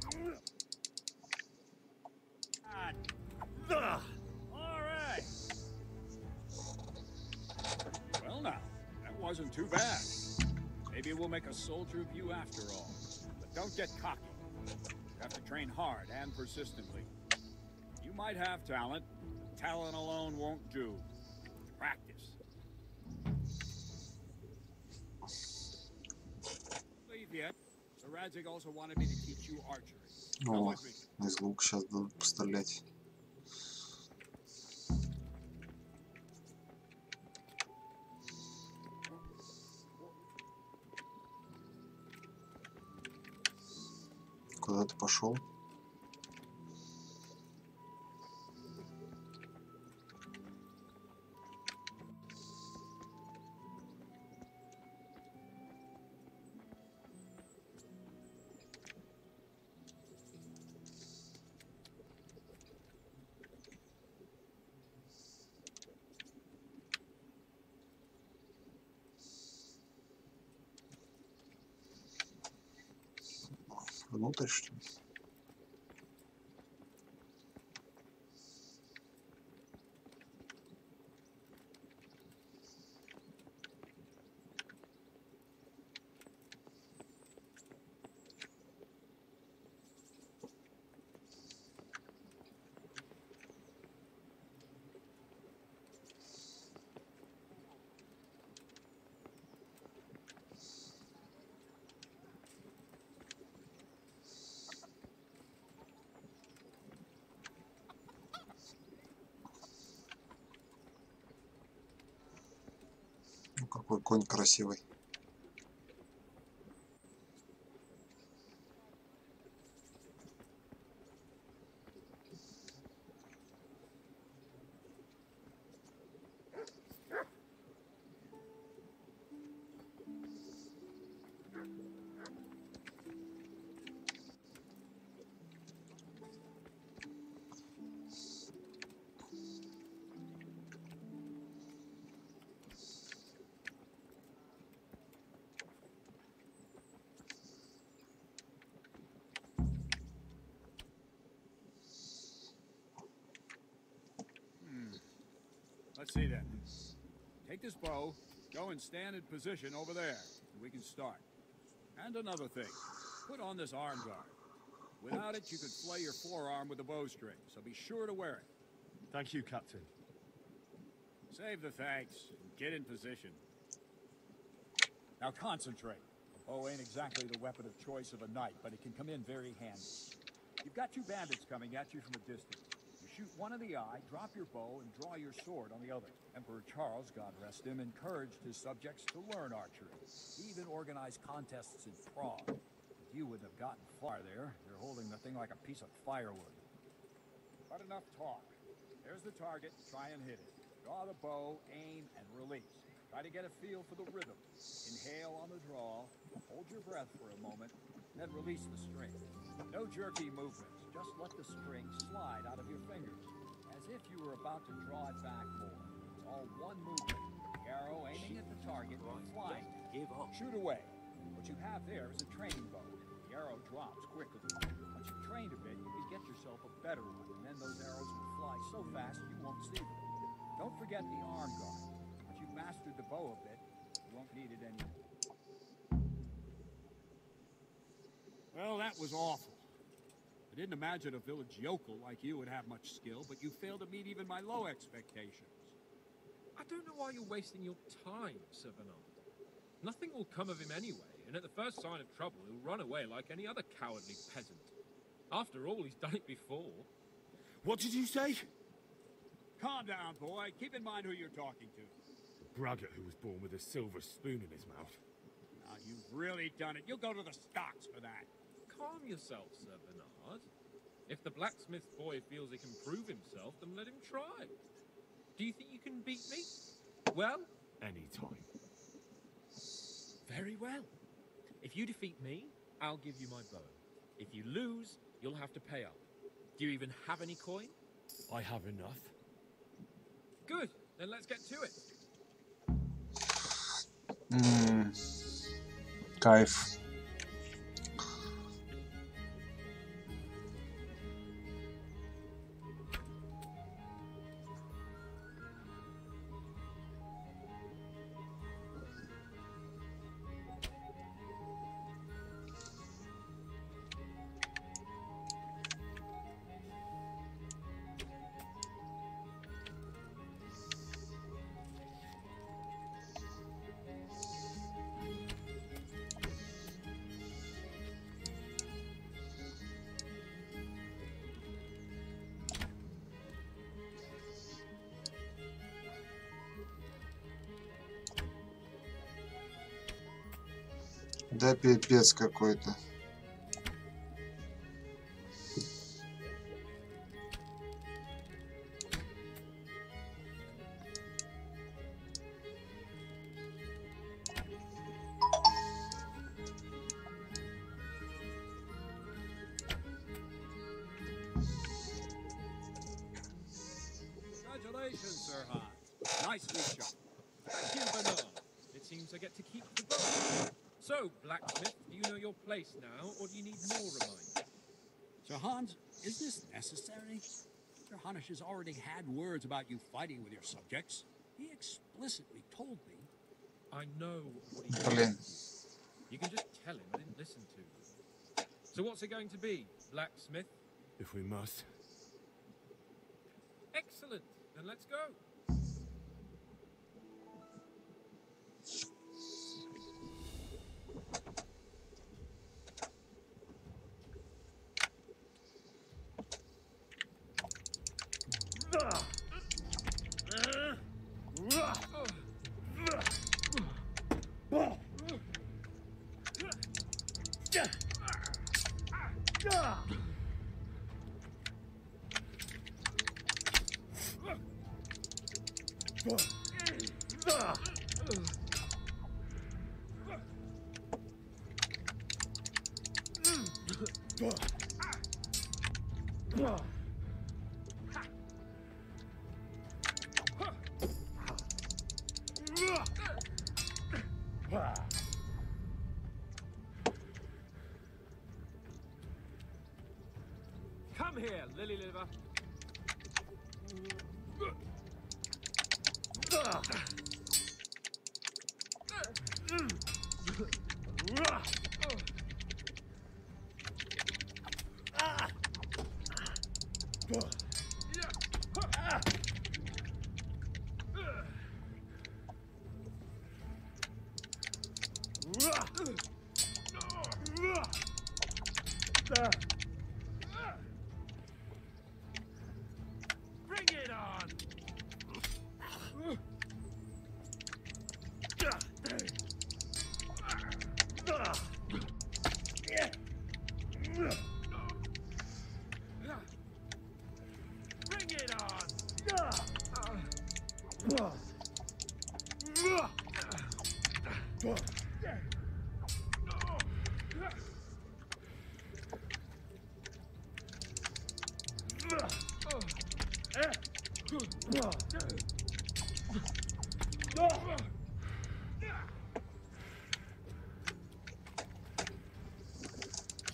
All right. Well, now, that wasn't too bad. Maybe we'll make a soldier of you after all. But don't get cocky. You have to train hard and persistently. You might have talent, but talent alone won't do. Practice. Leave yet. So Radzig also wanted me to teach you archery. Come О, with me. из лука сейчас будут пострелять. Куда ты пошел? Внутрь, что ли? Ну, какой конь красивый. Let's see then. Take this bow, go and stand in position over there, and we can start. And another thing, put on this arm guard. Without it, you could flay your forearm with a bowstring, so be sure to wear it. Thank you, Captain. Save the thanks, and get in position. Now concentrate. A bow ain't exactly the weapon of choice of a knight, but it can come in very handy. You've got two bandits coming at you from a distance. Shoot one in the eye, drop your bow, and draw your sword on the other. Emperor Charles, God rest him, encouraged his subjects to learn archery. He even organized contests in Prague. You wouldn't have gotten far there. You're holding the thing like a piece of firewood. But enough talk. There's the target. Try and hit it. Draw the bow, aim, and release. Try to get a feel for the rhythm. Inhale on the draw, hold your breath for a moment, then release the string. No jerky movements. Just let the string slide out of your fingers, as if you were about to draw it back more. It's all one movement. The arrow aiming at the target and flying. Shoot away. What you have there is a training bow. The arrow drops quickly. Once you've trained a bit, you can get yourself a better one, and then those arrows will fly so fast you won't see them. Don't forget the arm guard. Once you've mastered the bow a bit, you won't need it anymore. Well, that was awful. I didn't imagine a village yokel like you would have much skill, but you failed to meet even my low expectations. I don't know why you're wasting your time, Sir Bernard. Nothing will come of him anyway, and at the first sign of trouble, he'll run away like any other cowardly peasant. After all, he's done it before. What did you say? Calm down, boy. Keep in mind who you're talking to. Braggart who was born with a silver spoon in his mouth. Now, you've really done it. You'll go to the stocks for that. calm yourself, Sir Bernard. If the blacksmith boy feels he can prove himself, then let him try. Do you think you can beat me? Well? Anytime. Very well. If you defeat me, I'll give you my bow. If you lose, you'll have to pay up. Do you even have any coin? I have enough. Good. Then let's get to it. Кайф. Да пипец какой-то. Congratulations, Sir Hart. Nicely shot. Thank you, Bernard. It seems I get to keep the bow. So, blacksmith, do you know your place now, or do you need more reminding? Sir Hans, is this necessary? Sir Hanush has already had words about you fighting with your subjects. He explicitly told me. I know what he Блин. said. You can just tell him I didn't listen to you. So what's it going to be, blacksmith? If we must. Excellent. Then let's go. Come here, lily liver. Bring it on! Bring it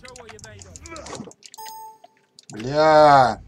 Show what you're made of. Бля.